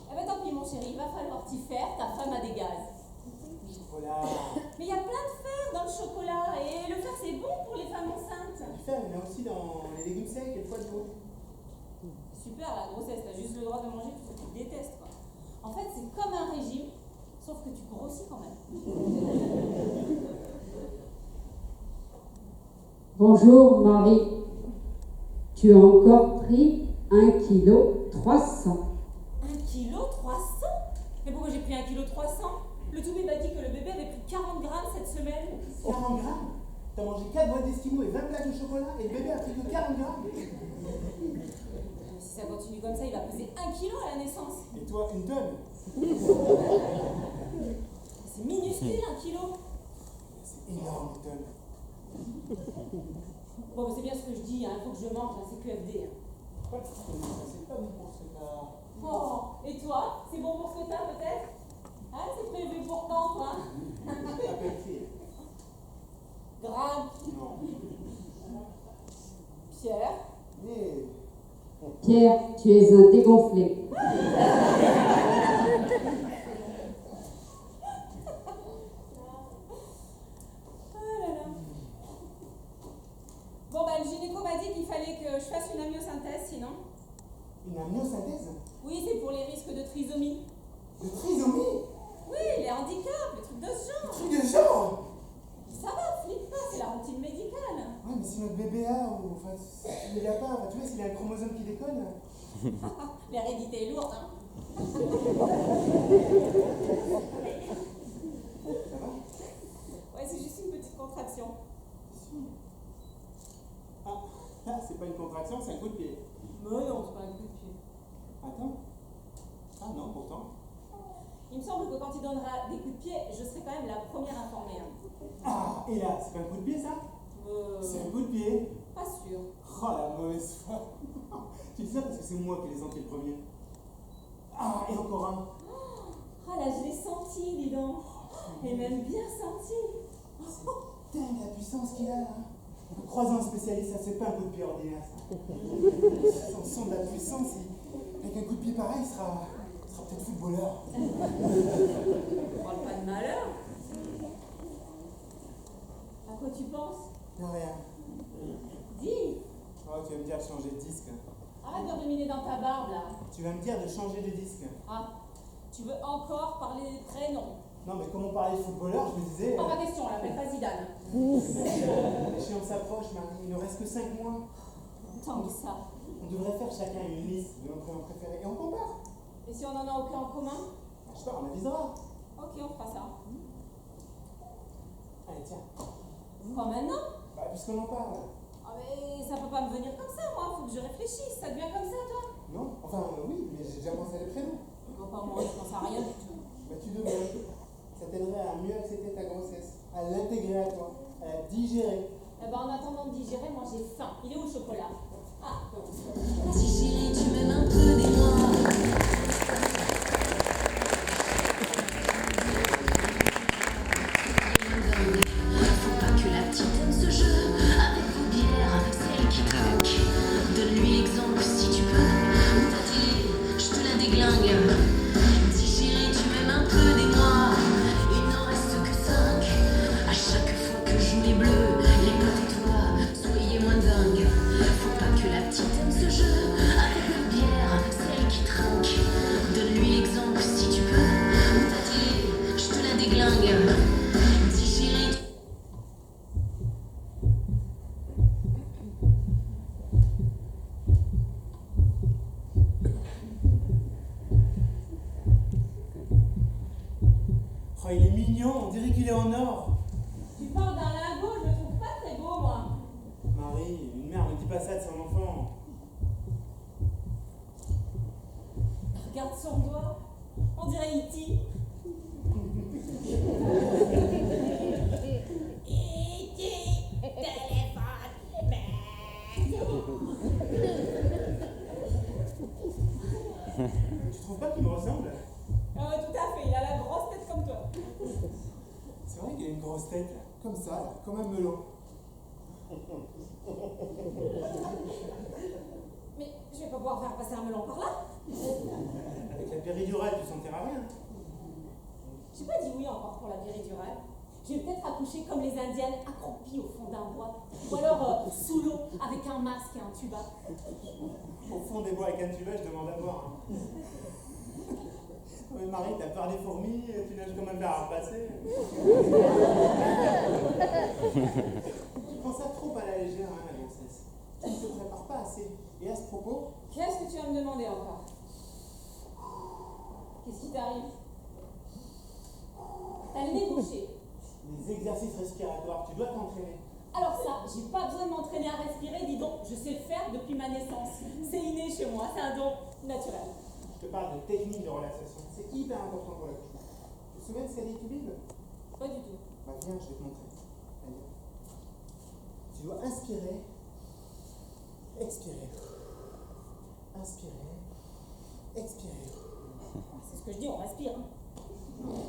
Eh ben, tant pis, mon chéri, il va falloir t'y faire, ta femme a des gaz. Chocolat. Mais il y a plein de fer dans le chocolat, et le fer, c'est bon pour les femmes enceintes. Du fer, il y en a aussi dans les légumes secs et le foie de veau. Super, la grossesse, t'as juste le droit de manger tout ce que tu détestes, quoi. En fait, c'est comme un régime, sauf que tu grossis quand même. Bonjour Marie, tu as encore pris 1,3 kg. 1,3 kg? Mais pourquoi j'ai pris 1,3 kg? Le Toubib m'a dit que le bébé avait pris 40 grammes cette semaine. 40 grammes? T'as mangé 4 boîtes d'esquimaux et 20 plaques de chocolat et le bébé a pris que 40 grammes? Si ça continue comme ça, il va peser 1 kg à la naissance. Et toi, une tonne? C'est minuscule, 1 kg. C'est énorme, une tonne. Bon, c'est bien ce que je dis, hein. Il faut que je mange, là, c'est QFD. Hein. C'est pas bon pour ce cas. Oh, et toi? C'est bon pour ce que t'as, peut-être? Hein, c'est prévu pour quand, toi? Appelle qui? Grave. Non. Pierre? Mais. Pierre, tu es un dégonflé. Oh là là. Bon, bah, le gynéco m'a dit qu'il fallait que je fasse une amniosynthèse, sinon. Une amniosynthèse? Oui, c'est pour les risques de trisomie. De trisomie? Oui, les handicaps, les trucs de ce genre. Truc de genre? Ça va, flippe pas, c'est la routine médicale. Ouais, mais si notre bébé a, ou enfin, s'il l'a pas, enfin, tu vois, s'il a un chromosome qui déconne. L'hérédité est lourde, hein. Ça va? Ouais, c'est juste une petite contraction. Ah, c'est pas une contraction, c'est un coup de pied. Mais non, c'est pas un coup de pied. Attends. Ah non, pourtant. Il me semble que quand il donnera des coups de pied, je serai quand même la première informée. Hein. Ah, et là, c'est pas un coup de pied, ça? C'est un coup de pied. Pas sûr. Oh, la mauvaise foi. Tu dis ça parce que c'est moi qui les senti le premier. Ah, et encore un. Ah là, je l'ai senti, dis donc. Et même bien senti. C'est dingue la puissance qu'il a, là. On peut croiser un spécialiste, ça c'est pas un coup de pied ordinaire, ça. On sent de la puissance, avec un coup de pied pareil, il sera peut-être footballeur. On parle pas de malheur. À quoi tu penses? Non, rien. Dis. Oh, tu vas me dire de changer de disque. Arrête de ruminer dans ta barbe, là. Tu vas me dire de changer de disque. Ah, tu veux encore parler des prénoms? Non, mais comme on parlait de footballeur, je me disais. Pas ma question, on l'appelle pas Zidane. L'échéance s'approche, Marie. Il ne reste que 5 mois. Tant que ça. On devrait faire chacun une liste de nos prénoms préférés et on compare. Et si on en a aucun en commun? Je sais pas, on avisera. Ok, on fera ça. Allez, tiens. Quand maintenant? Bah, puisqu'on en parle. Ah mais ça peut pas me venir comme ça, moi. Faut que je réfléchisse. Ça devient comme ça, toi? Non? Enfin, oui, mais j'ai déjà pensé à des prénoms. Non, pas moi, je pense à rien du tout. Bah, tu devrais. Ça t'aiderait à mieux accepter ta grossesse, à l'intégrer à toi, à la digérer. Eh ben, en attendant de digérer, moi j'ai faim. Il est où le chocolat? Ah, Si chérie, tu m'aimes un peu, dis-moi. Faut pas que la petite aime ce jeu avec vos bières, celle qui craque. Donne-lui l'exemple si tu peux. Ta télé, je te la déglingue. Dis chérie, tu m'aimes un peu, dis-moi. Il n'en reste que 5. À chaque fois que je mets bleu, les potes et toi, soyez moins dingues. Faut pas Ah, il est mignon, on dirait qu'il est en or. Tu parles d'un lingot, je le trouve pas très beau, moi. Marie, une mère ne dit pas ça de son enfant. Regarde son doigt, on dirait E.T. E.T. téléphone, Tu trouves pas qu'il me ressemble? tout à fait, il a la grosse tête comme toi. C'est vrai qu'il a une grosse tête, là. Comme ça, là, comme un melon. Mais je vais pas pouvoir faire passer un melon par là. Avec la péridurale, tu sentiras rien. J'ai pas dit oui encore pour la péridurale. Je vais peut-être accoucher comme les indiennes, accroupies au fond d'un bois. Ou alors sous l'eau, avec un masque et un tuba. Au fond des bois avec un tuba, je demande à voir. Hein. Mais Marie, t'as peur des fourmis, tu nages comme un ver à repasser. Tu prends ça trop à la légère, hein, la grossesse. Tu ne te prépares pas assez. Et à ce propos, Qu'est-ce que tu vas me demander encore? Qu'est-ce qui t'arrive? T'as le nez bouché. les exercices respiratoires, tu dois t'entraîner. Alors ça, j'ai pas besoin de m'entraîner à respirer, dis donc, je sais le faire depuis ma naissance. C'est inné chez moi, c'est un don naturel. Je te parle de technique de relaxation. C'est hyper important pour l'accouchement. Tu te souviens de ce qu'a dit Toubib? Pas du tout. Bah viens, je vais te montrer. Allez. Tu dois inspirer, expirer. Inspirer, expirer. C'est ce que je dis, on respire. Hein.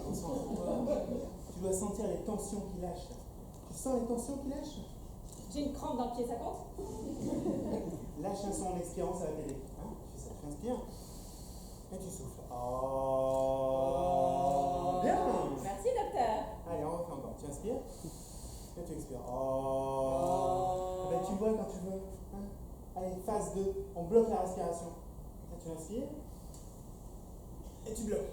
Concentre-toi. Tu dois sentir les tensions qui lâchent. Tu sens les tensions qui lâchent? J'ai une crampe dans le pied, ça compte? Lâche un son en expirant, ça va t'aider. Hein, tu fais ça, tu inspires. Et tu souffles. Oh. Bien. Merci, docteur. Allez, on refait encore. Tu inspires. Et tu expires. Oh. Ben, tu vois quand tu veux. Hein. Allez, phase 2. On bloque la respiration. Là, tu inspires. Et tu bloques.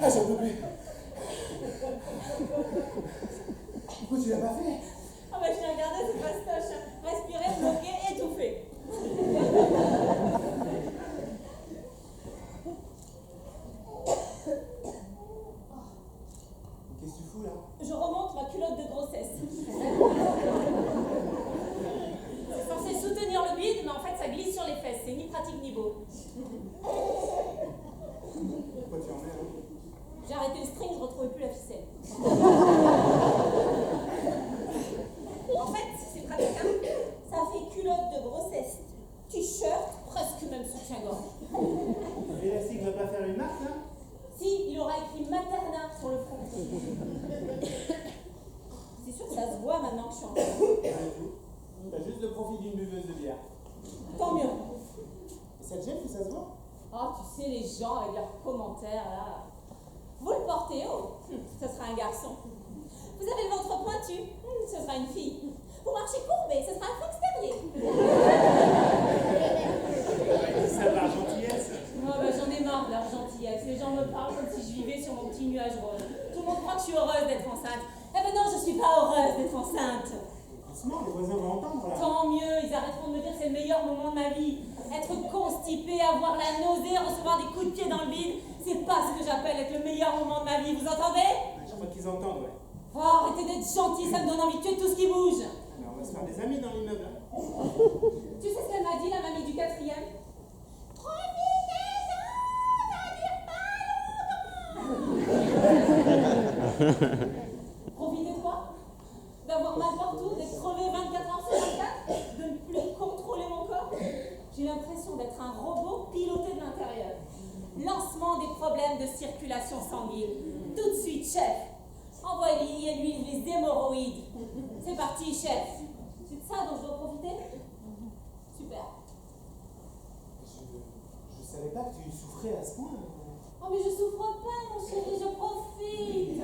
Ah, j'en peux plus. Pourquoi tu l'as pas fait? Ah bah je l'ai regardé, c'est fastoche. Respirer, bloquer, étouffer. Qu'est-ce que tu fous là? Je remonte ma culotte de grossesse. C'est censé soutenir le bide, mais en fait ça glisse sur les fesses. C'est ni pratique ni beau. Pourquoi tu en es là? J'ai arrêté le string, je retrouvais plus la ficelle. En fait, c'est pratique, hein. Ça fait culotte de grossesse, t-shirt, presque même soutien-gorge. L'élastique ne va pas faire une marque là? Si, il aura écrit Materna sur le front. C'est sûr que ça se voit maintenant que je suis en train. T'as juste le profil d'une buveuse de bière. Tant mieux. Et ça te gêne que ça se voit? Oh, tu sais, les gens avec leurs commentaires là. Vous le portez haut, ce sera un garçon. Vous avez le ventre pointu, ce sera une fille. Vous marchez courbé, ce sera un fox terrier. Ça va, gentillesse. Oh, bah, j'en ai marre de leur gentillesse. Les gens me parlent comme si je vivais sur mon petit nuage rose. Tout le monde croit que je suis heureuse d'être enceinte. Eh ben non, je suis pas heureuse d'être enceinte. Doucement, les voisins vont entendre là. Tant mieux, ils arrêteront de me dire que c'est le meilleur moment de ma vie. Être constipée, avoir la nausée, recevoir des coups de pied dans le bide, c'est pas ce que j'appelle être le meilleur moment de ma vie, vous entendez? Je crois qu'ils entendent, ouais. Oh, arrêtez d'être gentil, ça me donne envie de tuer tout ce qui bouge. Alors, on va se faire des amis dans l'immeuble. Hein. Tu sais ce qu'elle m'a dit, la mamie du 4e? Profitez-en, ça dure pas longtemps. Profitez de quoi? D'avoir mal partout, d'être crevé 24 heures sur 24, de ne plus contrôler mon corps. J'ai l'impression d'être un robot piloté de l'intérieur. Lancement des problèmes de circulation sanguine. Tout de suite, chef. Envoyez-lui les hémorroïdes. C'est parti, chef. C'est de ça dont je dois profiter? Super. Je savais pas que tu souffrais à ce point. Oh mais je souffre pas, mon chéri, je profite.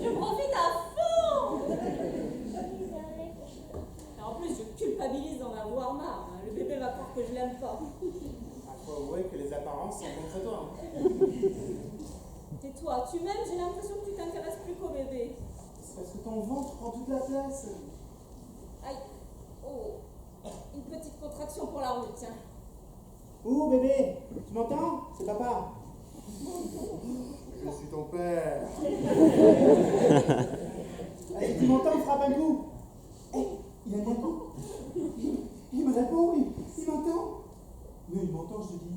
Je profite à fond. Et en plus, je culpabilise d'en avoir marre. Hein. Le bébé va croire que je l'aime pas. Il faut avouer que les apparences sont contre toi. Hein. Tais-toi, tu m'aimes, j'ai l'impression que tu t'intéresses plus qu'au bébé. C'est parce que ton ventre prend toute la place. Aïe. Oh. Une petite contraction pour la route, tiens. Oh bébé, tu m'entends? C'est papa. Je suis ton père. Allez, tu m'entends? Frappe un coup. Hé, il a un coup. Il me répond, il m'entend. Oui, il m'entend, je te dis.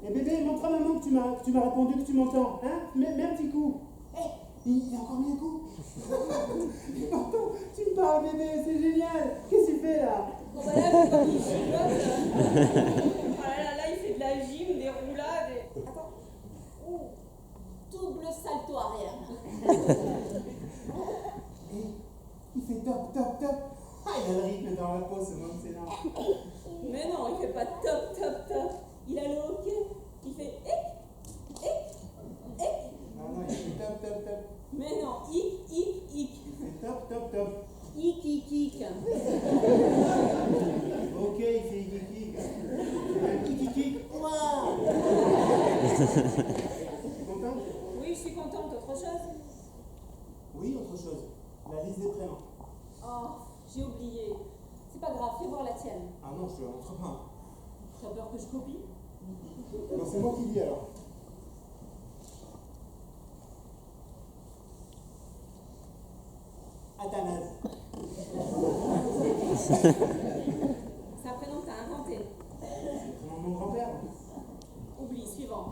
Eh bébé, montre à maman que tu m'as répondu, que tu m'entends. Hein? Mets un petit coup. Hé, il a encore mis un coup. Il m'entend. Tu me parles bébé, c'est génial. Qu'est-ce que tu fais là? Bon bah là, je vois qu'il chipote. Ah là, il fait de la gym, des roulades et... Attends. Ouh. Double salto arrière. Et il fait top, top, top. Ah, il a le rythme dans la peau, ce monde, c'est là. Mais non, il fait pas top, top, top. Il a le hockey. Il fait hic, hic, hic. Non, il fait top, top, top. Mais non, hic, hic, hic. Il fait top, top, top. Hic, hic, hic. Ok, il fait hic, hic, hic. Ouah. Tu es content? Oui, je suis contente. Autre chose? Oui, autre chose. La liste des prénoms. Oh, j'ai oublié. C'est pas grave, fais voir la tienne. Ah non, je te la montre pas. T'as peur que je copie? Non, c'est moi qui dis alors. Athanase. C'est un prénom que t'as inventé. C'est le prénom de mon grand-père. Oublie, suivant.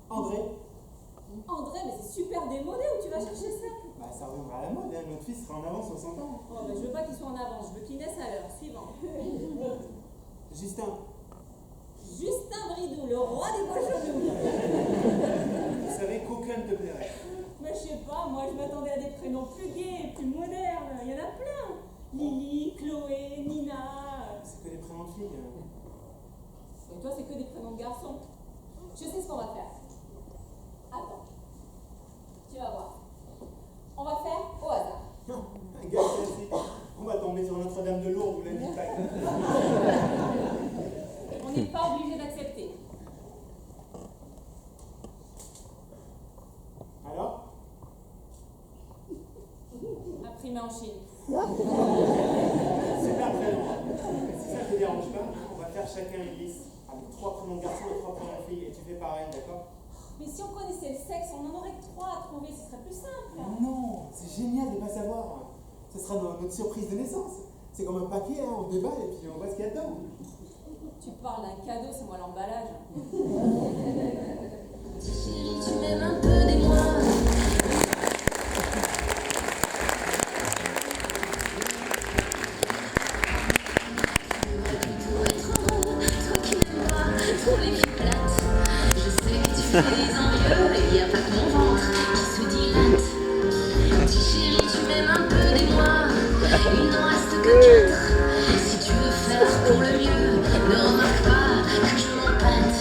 André. André, mais c'est super démodé, où tu vas chercher ça? Bah, ça reviendra à la mode, hein. Notre fils sera en avance 60 ans. Oh, bah, je veux pas qu'il soit en avance, je veux qu'il naisse à l'heure. Suivant. Justin. Justin Bridou, le roi des cochons. Vous savez qu'aucun ne te plairait. Mais je sais pas, moi je m'attendais à des prénoms plus gais, plus modernes. Il y en a plein. Lily, Chloé, Nina. C'est que des prénoms de filles. Hein. Et toi, c'est que des prénoms de garçons. Je sais ce qu'on va faire. Attends. Tu vas voir. On va faire au hasard. Un gars classique. On va tomber sur Notre-Dame de Lourdes ou la Pâques. On n'est pas obligé d'accepter. Alors? Imprimé en Chine. Super prénom. Si ça ne te dérange pas, on va faire chacun une liste avec 3 prénoms de garçons et 3 prénoms de filles. Et tu fais pareil, d'accord? Mais si on connaissait le sexe, on en aurait que 3 à trouver, ce serait plus simple. Non, c'est génial de ne pas savoir. Ce sera notre surprise de naissance. C'est comme un paquet, hein, on déballe et puis on voit ce qu'il y a dedans. Tu parles d'un cadeau, c'est moi l'emballage. Chérie, tu m'aimes un peu des mois. Il y a pas que mon ventre qui se dilate. Dis chérie, tu m'aimes un peu des mois. Il n'en reste que 4. Si tu veux faire pour le mieux, ne remarque pas que je m'empâte.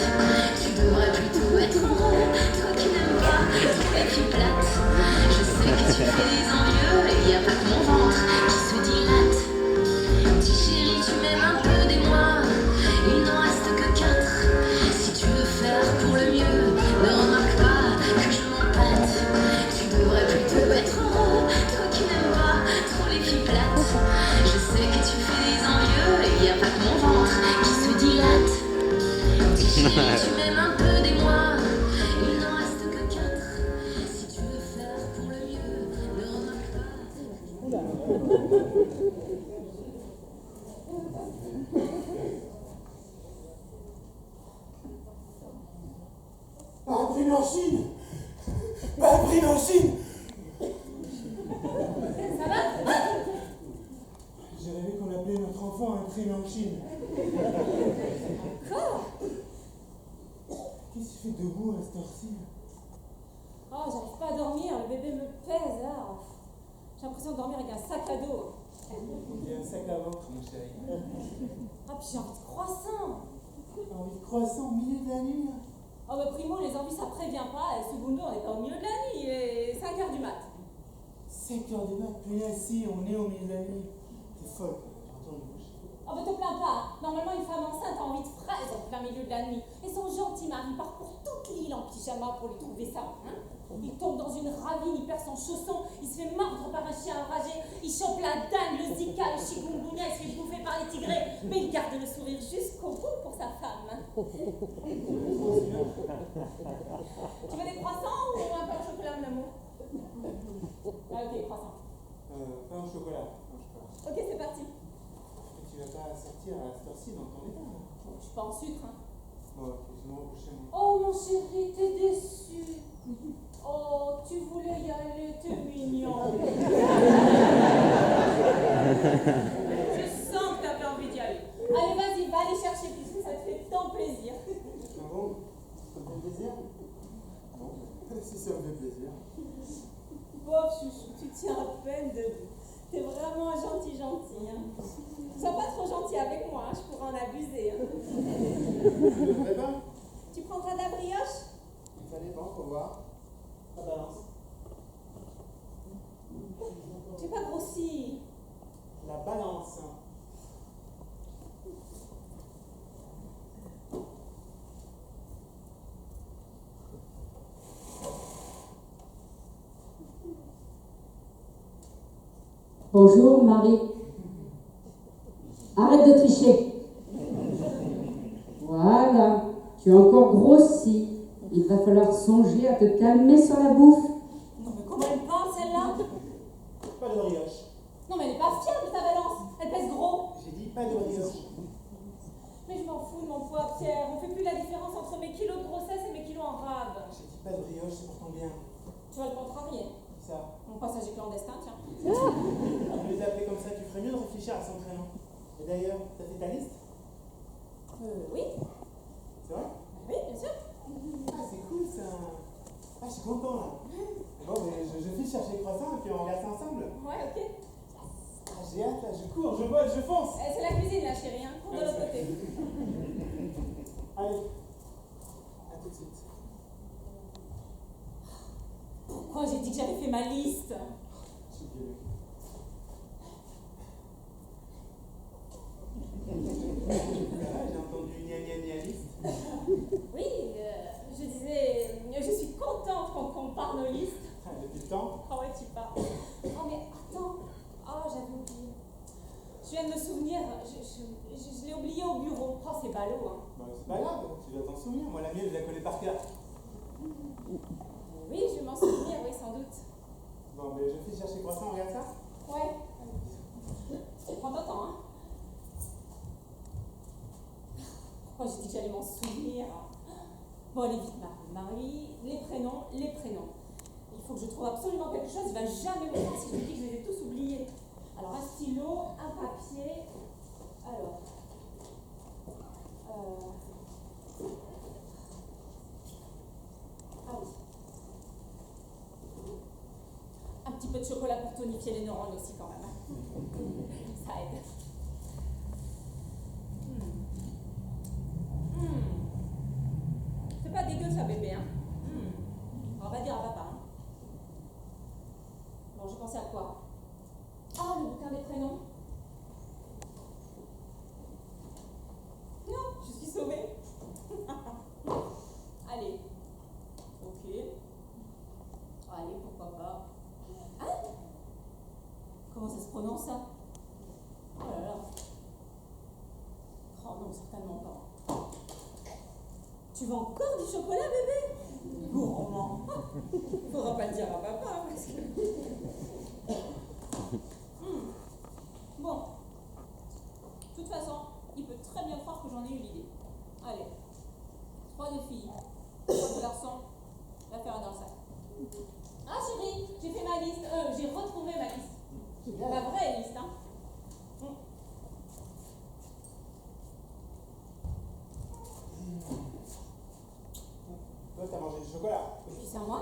Tu devrais plutôt être heureux, toi qui n'aimes pas trop les filles plates. Je sais que tu fais des envieux. Il y a pas que mon ventre qui se dilate. Dis chérie, tu m'aimes un peu des mois. Il n'en reste que 4. Si tu veux faire pour le mieux, ne remarque pas que je m'empâte. Tu devrais plutôt être heureux, toi qui n'aimes pas trop les filles plates. Je sais que tu fais des envieux, et y a pas que mon ventre qui se dilate. Dis chérie, tu m'aimes un peu des mois. Il n'en reste que 4. Si tu veux faire pour le mieux, ne remarque pas. Imprimé en Chine. Imprimé en Chine. Ça va? J'ai rêvé qu'on appelait notre enfant imprimé en Chine. Encore? Qu'est-ce qu'il fait debout à cette heure-ci? Oh, j'arrive pas à dormir, le bébé me pèse là. J'ai l'impression de dormir avec un sac à dos. Il y a un sac à ventre, mon chéri. Ah, puis j'ai envie de croissant. Envie de croissant au milieu de la nuit. Là. Oh, bah primo, les envies ça prévient pas. Et secondo, on n'est pas au milieu de la nuit, il est 5h du mat. 5h du mat, puis là, si, on est au milieu de la nuit. T'es folle, j'entends une bouche. Oh, bah te plains pas. Normalement, une femme enceinte a envie de fraises en plein milieu de la nuit. Et son gentil mari parcourt toute l'île en pyjama pour lui trouver ça. Hein. Il tombe dans une ravine, il perd son chausson, il se fait mordre par un chien enragé, il chope la dingue, le zika, le chikungunya, il se fait bouffer par les tigrés. Mais il garde le sourire jusqu'au bout pour sa femme. Hein. Tu veux des croissants ou un pain au chocolat, mon amour? Ah, ok, croissant. Pain au chocolat. Ok, c'est parti. Tu vas pas sortir à cette heure-ci dans ton état, là. Je suis pas en sucre, hein. Bon, ok, je vais me recoucher, moi. Oh mon chéri, t'es déçu. Oh, tu voulais y aller, t'es mignon. Je sens que t'avais envie d'y aller. Allez, vas-y, va aller chercher puisque ça te fait tant plaisir. Ah bon? Ça me fait plaisir? Bon, si ça me fait plaisir. Pauvre chouchou, tu tiens à peine debout. T'es vraiment un gentil, hein. Sois pas trop gentil avec moi, hein, je pourrais en abuser. Hein. Je devrais pas? Tu prendras de la brioche? Ça dépend, faut voir. Ça balance. J'ai pas grossi. La balance. Bonjour, Marie. Arrête de tricher. Voilà, tu as encore grossi. Il va falloir songer à te calmer sur la bouffe. Non mais comment elle parle celle-là? Pas de brioche. Non mais elle est pas fiable ta balance, elle pèse gros. J'ai dit pas de brioche. Mais je m'en fous de mon poids, Pierre. On fait plus la différence entre mes kilos de grossesse et mes kilos en rave. J'ai dit pas de brioche, c'est pour ton bien. Tu vas le contrarier. Ça. Mon passager clandestin, tiens. Au lieu d'appeler comme ça, tu ferais mieux de réfléchir à son prénom. Et d'ailleurs, t'as fait ta liste? Oui. C'est vrai? Oui, bien sûr. Ah, c'est cool ça. Ah, je suis content là. Bon, mais je file chercher les croissants et puis on regarde ça ensemble. Ouais, ok. Ah, j'ai hâte là, je cours, je vole, je fonce. C'est la cuisine là, chérie, hein. Cours de l'autre côté. Allez, à tout de suite. Pourquoi j'ai dit que j'avais fait ma liste? J'ai bien vu. J'ai entendu gna gna gna liste. Oui, je disais, je suis contente qu'on compare nos listes. Ah, depuis le temps. Ah ouais, tu parles. Oh mais attends, oh j'avais oublié. Je viens de me souvenir, je l'ai oublié au bureau. Oh c'est ballot, hein. Bah, c'est pas grave, tu dois t'en souvenir. Moi, la mienne, je la connais par cœur. Oui, je vais m'en souvenir, oui, sans doute. Bon, mais je file chercher les croissants, on regarde ça? Ouais. Prends ton temps, hein. Pourquoi j'ai dit que j'allais m'en souvenir? Bon, allez vite, Marie. Les prénoms. Il faut que je trouve absolument quelque chose. Il va jamais me dire si je lui dis que je les ai tous oubliés. Alors, un stylo, un papier. Alors. Ah oui. Un petit peu de chocolat pour tonifier les neurones aussi, quand même. Ça aide. C'est pas dégueu ça, bébé, hein. On va dire à papa, hein. Bon, je pensais à quoi? Ah, le bouquin des prénoms. Non, je suis sauvée. Allez. Ok. Allez, pourquoi pas. Hein? Comment ça se prononce, ça? Oh là là. Oh non, certainement pas. Tu veux encore du chocolat, bébé? Gourmand. Faudra pas le dire à papa, parce que... Bon. De toute façon, il peut très bien croire que j'en ai eu l'idée. Allez. 3 de filles, 3 de garçons. L'affaire est dans le sac. Ah chérie, j'ai fait ma liste. J'ai retrouvé ma liste. La vraie liste, hein. Toi, t'as mangé du chocolat. Et puis c'est à moi?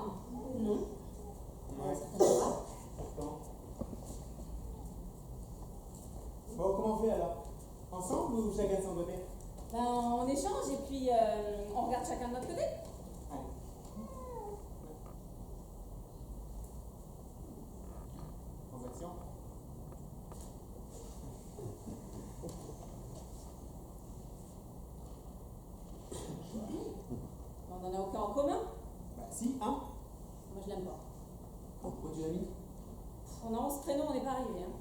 Non. Ouais. Certainement pas. Pourtant. Bon, comment on fait alors? Ensemble ou chacun de son côté? Ben, on échange et puis on regarde chacun de notre côté. Allez. Transaction. Si, un. Moi, je l'aime pas. Pourquoi tu l'as mis? On a 11 prénoms, on n'est pas arrivé. Hein.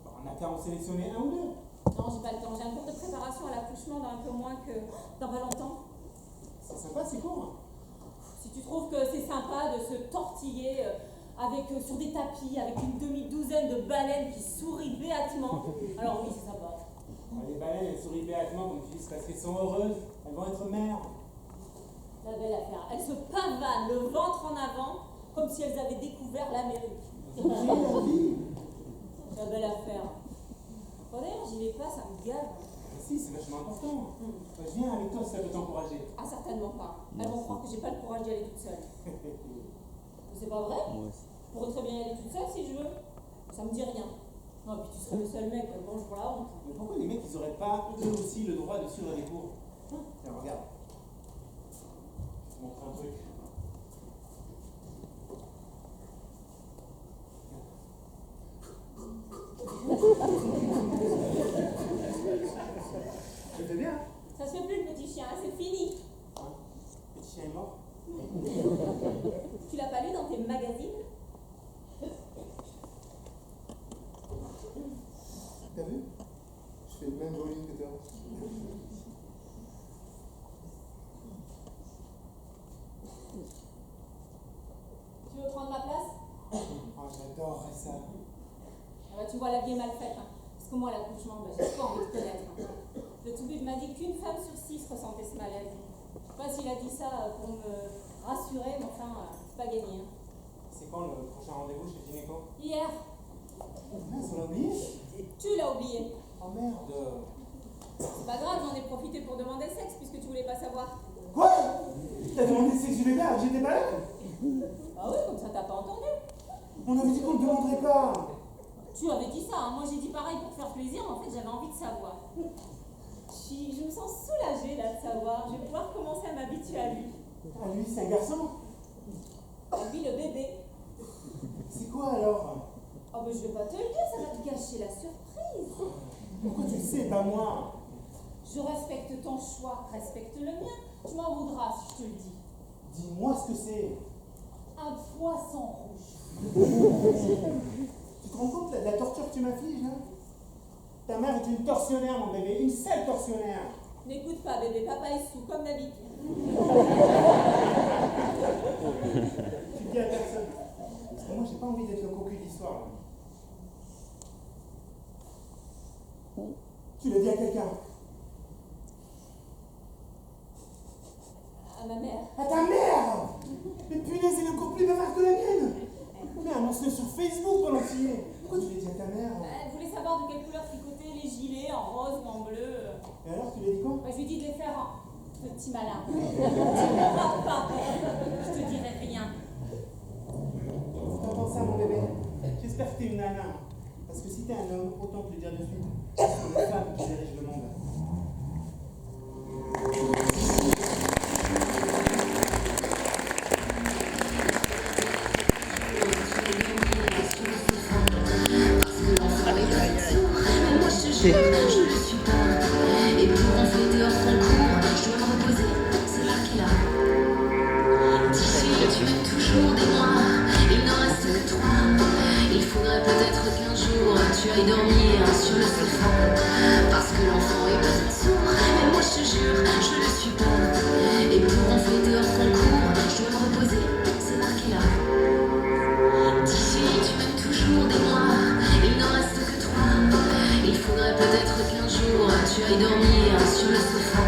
Bah, on n'a qu'à en sélectionner un ou deux. Non, j'ai pas le temps. J'ai un cours de préparation à l'accouchement dans un peu moins que dans pas longtemps. C'est sympa, c'est court. Si tu trouves que c'est sympa de se tortiller sur des tapis avec une demi-douzaine de baleines qui sourient béatement, alors oui, c'est sympa. Ah, les baleines, elles sourient béatement, comme tu dis, c'est parce qu'elles sont heureuses. Elles vont être mères. La belle affaire. Elles se pavanent le ventre en avant comme si elles avaient découvert l'Amérique. La belle affaire. Bon, d'ailleurs, j'y vais pas, ça me gave. Si, c'est vachement important. Bah, je viens avec toi si ça peut t'encourager. Ah, certainement pas. Elles vont croire que j'ai pas le courage d'y aller toute seule. C'est pas vrai? Je pourrais très bien y aller toute seule si je veux. Ça me dit rien. Non, puis tu serais le seul mec, mange pour la honte. Mais pourquoi les mecs, ils auraient pas eux aussi le droit de suivre les cours? Tiens, regarde. Je te montre un truc. Ça fait bien, hein? Ça se fait plus le petit chien, hein, c'est fini. Hein? Le petit chien est mort? Tu l'as pas lu dans tes magazines? T'as vu? Je fais le même volume que toi. Tu veux prendre ma place? Oh, j'adorerais ça. Ah bah, tu vois, la vie est mal faite. Hein. Parce que moi, à l'accouchement, bah, j'ai pas envie de connaître. Hein. Le toubib m'a dit qu'une femme sur 6 ressentait ce malaise. Je sais pas s'il a dit ça pour me rassurer, mais enfin, c'est pas gagné. Hein. C'est quand le prochain rendez-vous chez le gynéco? Hier, Mince, on l'a oublié? tu l'as oublié. Oh merde! C'est pas grave, j'en ai profité pour demander le sexe puisque tu voulais pas savoir. Quoi? T'as demandé le sexe du bébé alors que j'étais pas là? Bah oui, comme ça t'as pas entendu. On avait dit qu'on ne demanderait pas! Tu avais dit ça, hein. Moi j'ai dit pareil pour faire plaisir, mais en fait j'avais envie de savoir. Je me sens soulagée là de savoir, je vais pouvoir commencer à m'habituer à lui. Ah, lui, c'est un garçon? Et lui le bébé. C'est quoi alors? Oh bah je vais pas te le dire, ça va te gâcher la surprise. Pourquoi tu le sais, pas moi? Je respecte ton choix, respecte le mien. Tu m'en voudras si je te le dis. Dis-moi ce que c'est. Un poisson rouge. Tu te rends compte de la torture que tu m'affliges, hein? Ta mère est une tortionnaire, mon bébé, une sale tortionnaire. N'écoute pas bébé, papa est sous, comme d'habitude. Tu le dis à personne. Parce que moi, j'ai pas envie d'être le cocu de l'histoire, là. Tu l'as dit à quelqu'un? À ma mère. À ta mère! Mais punaise, elle est encore plus bavarde que la mienne! Mais annonce-le sur Facebook pendant qu'il y est. Pourquoi tu l'as dit à ta mère? Elle voulait savoir de quelle couleur tricoter les gilets, en rose ou en bleu. Et alors, tu lui as dit quoi? Bah, je lui ai dit de les faire en petit malin. Tu ne crois pas. Je te dirai rien. T'entends ça, mon bébé? J'espère que t'es une nana. Parce que si t'es un homme, autant te le dire de suite. C'est une femme qui dirige le monde. Je le suis pas. Et pour en fêter hors concours, je dois me reposer, c'est là qu'il a. D'ici, tu veux toujours des mois, il n'en reste que 3. Il faudrait peut-être qu'un jour tu ailles dormir sur le sofa. Parce que l'enfant est peut-être sourd, mais moi je te jure, je le suis pas. Et pour en fêter hors concours, je dois me reposer, c'est là qu'il a. D'ici, tu veux toujours des mois, il n'en reste que 3. Il faudrait peut-être qu'un jour tu ailles dormir sur le sofa.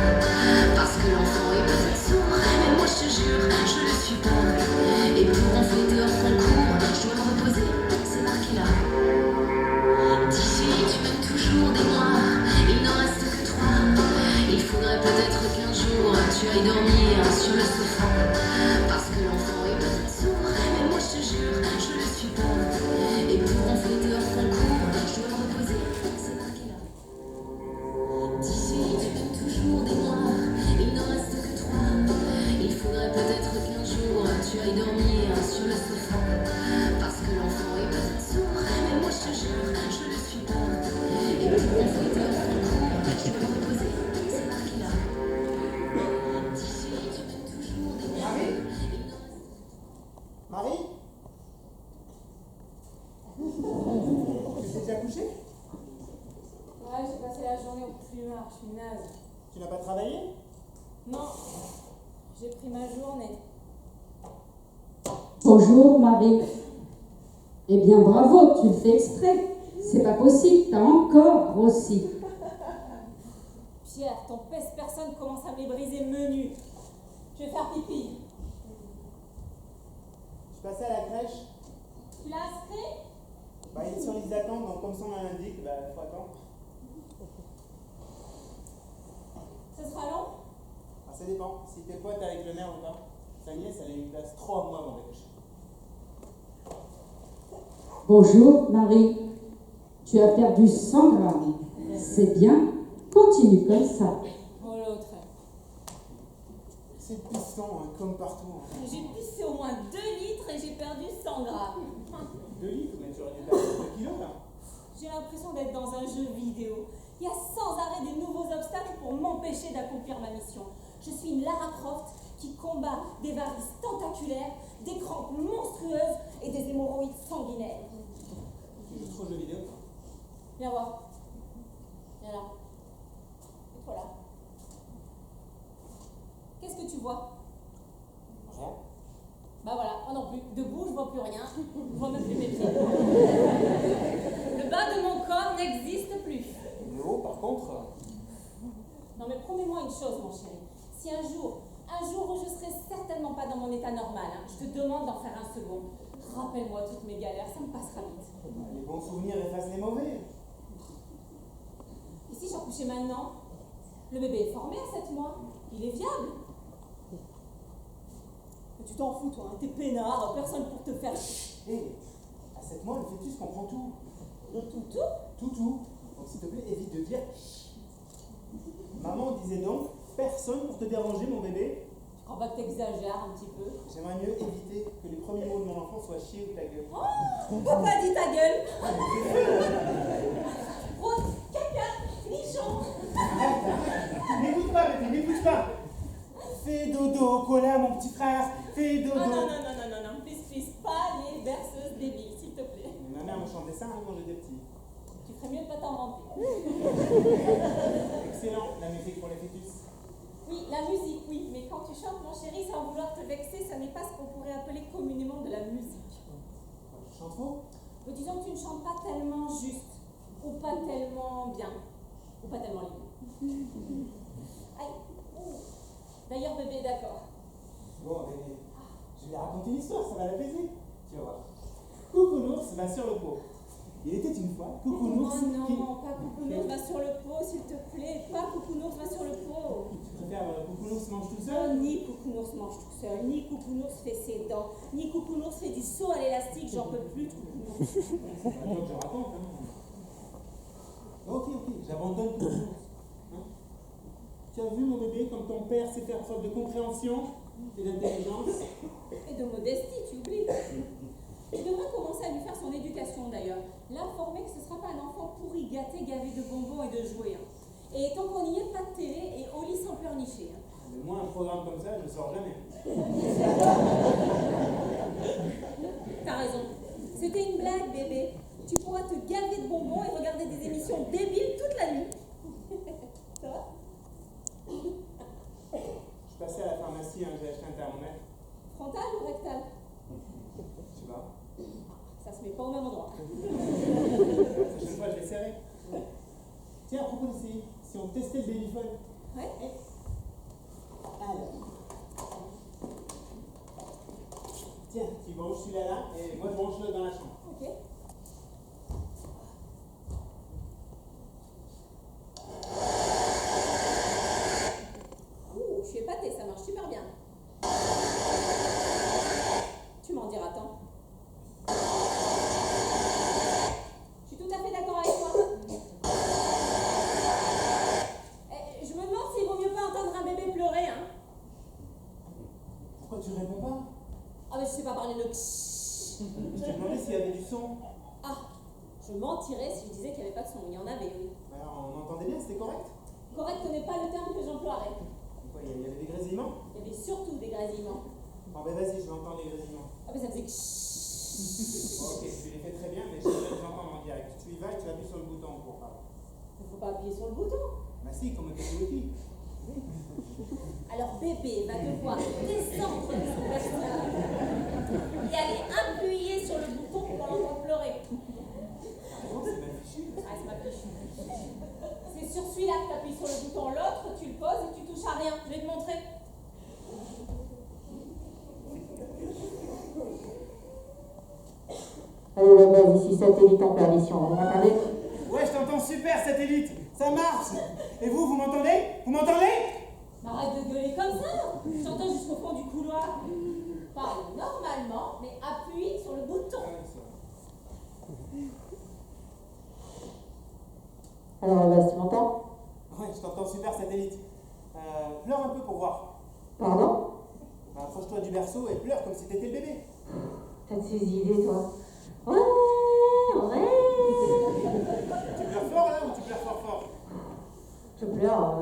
Parce que l'enfant est peut-être sourd, mais moi je te jure, je le suis pas. Et pour en fêter hors concours, je dois me reposer, c'est là qu'il a. D'ici, tu veux toujours des mois, il n'en reste que 3. Il faudrait peut-être qu'un jour tu ailles dormir sur le sofa. Parce que l'enfant est peut-être sourd, mais moi je te jure, je le suis pas. Et pour en fêter hors concours, je dois me reposer, c'est là qu'il a. D'ici, tu veux toujours des mois, il n'en reste que 3. Il faudrait peut-être qu'un jour tu ailles dormir sur le sofa. Parce que l'enfant est peut-être sourd, mais moi je te jure, je le suis pas. Et pour en fêter hors concours, je dois me reposer, c'est là qu'il a. D'ici, tu veux toujours des mois. j'en ai au plus marre, je suis naze. Tu n'as pas travaillé? Non, j'ai pris ma journée. Bonjour Marie. Eh bien bravo, tu le fais exprès. C'est pas possible, t'as encore grossi. Pierre, ton pèse-personne commence à me les briser menu. Je vais faire pipi. Je suis passé à la crèche. Tu l'as inscrit? Bah, il est sur liste d'attente, donc comme son nom l'indique, bah, faut attendre. Ce sera long? Ah, ça dépend. Si t'es pote avec le maire ou pas. Sa nièce, elle a une place 3 mois avant d'être. Bonjour Marie. Tu as perdu 100 grammes. C'est bien, continue comme ça. Oh l'autre. C'est piston, hein, comme partout. Hein. J'ai pissé au moins 2 litres et j'ai perdu 100 grammes. 2 litres, mais tu aurais dû perdre 2 kilos là. J'ai l'impression d'être dans un jeu vidéo. Il y a sans arrêt des nouveaux obstacles pour m'empêcher d'accomplir ma mission. Je suis une Lara Croft qui combat des varices tentaculaires, des crampes monstrueuses et des hémorroïdes sanguinaires. Tu joues trop aux jeux vidéo. Viens voir. Viens là. Et toi là. Qu'est-ce que tu vois? Rien. Bah voilà, moi non plus. Debout, je vois plus rien. Je vois même plus mes pieds. Le bas de mon corps n'existe plus. Le haut, par contre. Non mais promets-moi une chose, mon chéri. Si un jour où je serai certainement pas dans mon état normal, hein, je te demande d'en faire un second. Rappelle-moi toutes mes galères, ça me passera vite. Les bons souvenirs effacent les mauvais. Et si j'en couchais maintenant? Le bébé est formé à 7 mois. Il est viable. Mais tu t'en fous, toi, hein, t'es peinard, personne pour te faire... Hé, à 7 mois, le fœtus comprend tout. Tout? Tout. Donc s'il te plaît, évite de dire. Maman disait donc, personne pour te déranger, mon bébé. Je crois pas que t'exagères un petit peu. J'aimerais mieux éviter que les premiers mots de mon enfant soient chier ou ta gueule. Oh, papa dit ta gueule. Rose, caca, nichon. N'écoute pas, bébé, n'écoute pas. Fais dodo, Cola, mon petit frère. Fais dodo. Non, please, pas les berceuses débiles, s'il te plaît. Ma mère me chantait ça hein, quand j'étais petit. Tu ferais mieux de pas t'inventer. Excellent, la musique pour les fœtus. Oui, la musique, oui, mais quand tu chantes, mon chéri, sans vouloir te vexer, ça n'est pas ce qu'on pourrait appeler communément de la musique. Je chante faux. Disons que tu ne chantes pas tellement juste, ou pas tellement bien, ou pas tellement libre. Aïe. Ouh. D'ailleurs, bébé est d'accord. Bon, bébé, je vais raconter une histoire, ça va l'apaiser. Tu vas voir. Coucounours va sur le pot. Il était une fois Coucounours Oh non, qui... pas Coucounours va sur le pot, s'il te plaît. Pas Coucounours va sur le pot. Tu préfères Coucounours mange tout Non, seul? ni Coucounours mange tout seul, ni Coucounours fait ses dents, ni Coucounours fait du saut à l'élastique, j'en peux plus de Coucounours. C'est pas toi que je raconte. Hein. Ok, j'abandonne Coucounours. Hein? Tu as vu mon bébé comme ton père sait faire preuve de compréhension et d'intelligence? Et de modestie, tu oublies. Tu devrais commencer à lui faire son éducation d'ailleurs. L'informer que ce ne sera pas un enfant pourri, gâté, gavé de bonbons et de jouets. Hein. Et tant qu'on y est, pas de télé et au lit sans pleurnicher. Hein. Mais moi, un programme comme ça, je ne sors jamais. T'as raison. C'était une blague, bébé. Tu pourras te gaver de bonbons et regarder des émissions débiles toute la nuit. Ça va? Je suis passé à la pharmacie, hein, j'ai acheté un thermomètre. Frontal ou rectal? Je sais pas. Ça se met pas au même endroit. La prochaine fois, je vais serrer. Tiens, à propos d'essayer, si on testait le babyphone. Ouais. Alors. Tiens, tu branches celui-là là, et moi je branche l'autre dans la chambre. Ok. Ouh, je suis épatée, ça marche super bien. Tu m'en diras tant. Je suis tout à fait d'accord avec toi. Je me demande s'il vaut mieux pas entendre un bébé pleurer, hein. Pourquoi tu réponds pas? Ah mais je sais pas parler de... Je t'ai demandé s'il y avait du son. Ah, je mentirais si je disais qu'il n'y avait pas de son. Il y en avait, oui. Alors, on entendait bien, c'était correct? Correct n'est pas le terme que j'emploierais. Quoi, il y avait des grésillements? Il y avait surtout des grésillements. Bon, ben vas-y, je vais entendre les grésillements. Ah mais ça faisait... Bon, ok, tu les fais très bien, mais je vais les entendre en direct. Tu y vas et tu appuies sur le bouton pour parler. Il faut pas appuyer sur le bouton. Bah si, comme le petit. Alors bébé va devoir descendre de son personnage et aller appuyer sur le bouton pour l'entendre pleurer. Non, c'est mal fichu. Ah, c'est ma fiche. C'est sur celui-là que tu appuies sur le bouton, l'autre, tu le poses et tu touches à rien. Je vais te montrer. Allez, la base, ici, satellite en perdition. Vous m'entendez? Ouais, je t'entends super, satellite. Ça marche. Et vous, vous m'entendez? Vous m'entendez? Arrête de gueuler comme ça. Je t'entends jusqu'au fond du couloir. Parle normalement, mais appuie sur le bouton. Alors, la base, tu m'entends? Ouais, je t'entends super, satellite. Pleure un peu pour voir. Pardon? Approche-toi du berceau et pleure comme si t'étais le bébé. T'as de ces idées, toi? Ouais, ouais. Tu pleures fort là ou tu pleures fort? Je pleure.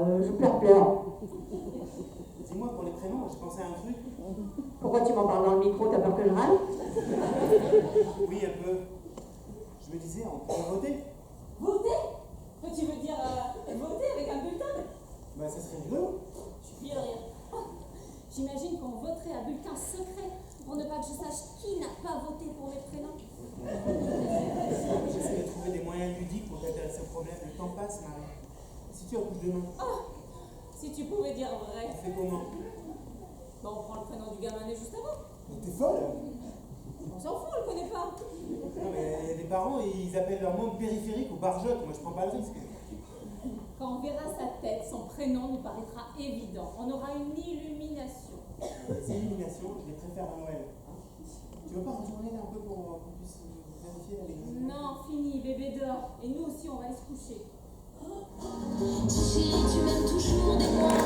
Dis-moi, pour les prénoms, je pensais à un truc. Pourquoi tu m'en parles dans le micro? T'as peur que je râle? Oui, un peu. Je me disais, on pourrait voter. Voter? Tu veux dire voter avec un bulletin? Bah, ça serait rigolo. Je suis pliée de rire. J'imagine qu'on voterait à bulletin secret pour ne pas que je sache qui n'a pas voté pour mes prénoms. J'essaie de trouver des moyens ludiques pour t'aider à ce problème. Le temps passe, Marie. Si tu accouches demain, Oh, si tu pouvais dire vrai. on fait comment? Bon, on prend le prénom du gamin né juste avant. Mais t'es folle? On s'en fout, on le connaît pas. Non, mais il y a des parents, ils appellent leur monde périphérique ou barjotte. Moi, je prends pas le risque. Quand on verra sa tête, son prénom nous paraîtra évident. On aura une illumination. Ces illuminations, je les préfère à Noël. Hein, tu veux pas retourner là un peu pour qu'on puisse vérifier à l'église? Non, fini, bébé dort. Et nous aussi, on va aller se coucher. Chérie, tu m'aimes toujours des mois.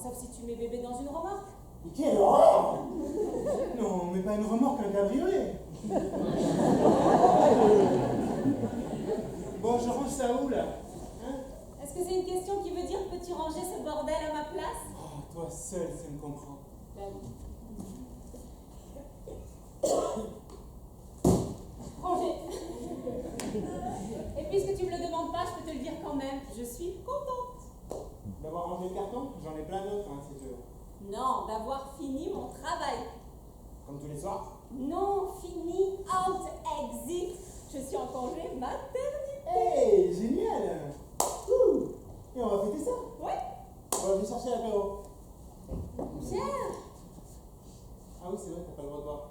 Sauf si tu mets bébé dans une remorque. Mais quelle horreur! Non, mais pas une remorque, un cabriolet. Bon, je range ça où, là? Hein? Est-ce que c'est une question qui veut dire peux-tu ranger ce bordel à ma place? Oh, toi seul, ça me comprend. Ranger. Et puisque tu me le demandes pas, je peux te le dire quand même. Je suis contente. D'avoir rangé le carton? J'en ai plein d'autres, hein, si tu veux. Non, d'avoir fini mon travail. Comme tous les soirs? Non, fini, out, exit. Je suis en congé maternité. Hey, génial! Ouh. Et on va fêter ça? Ouais. On va aller chercher l'apéro. Pierre. Ah oui, c'est vrai, t'as pas le droit de boire.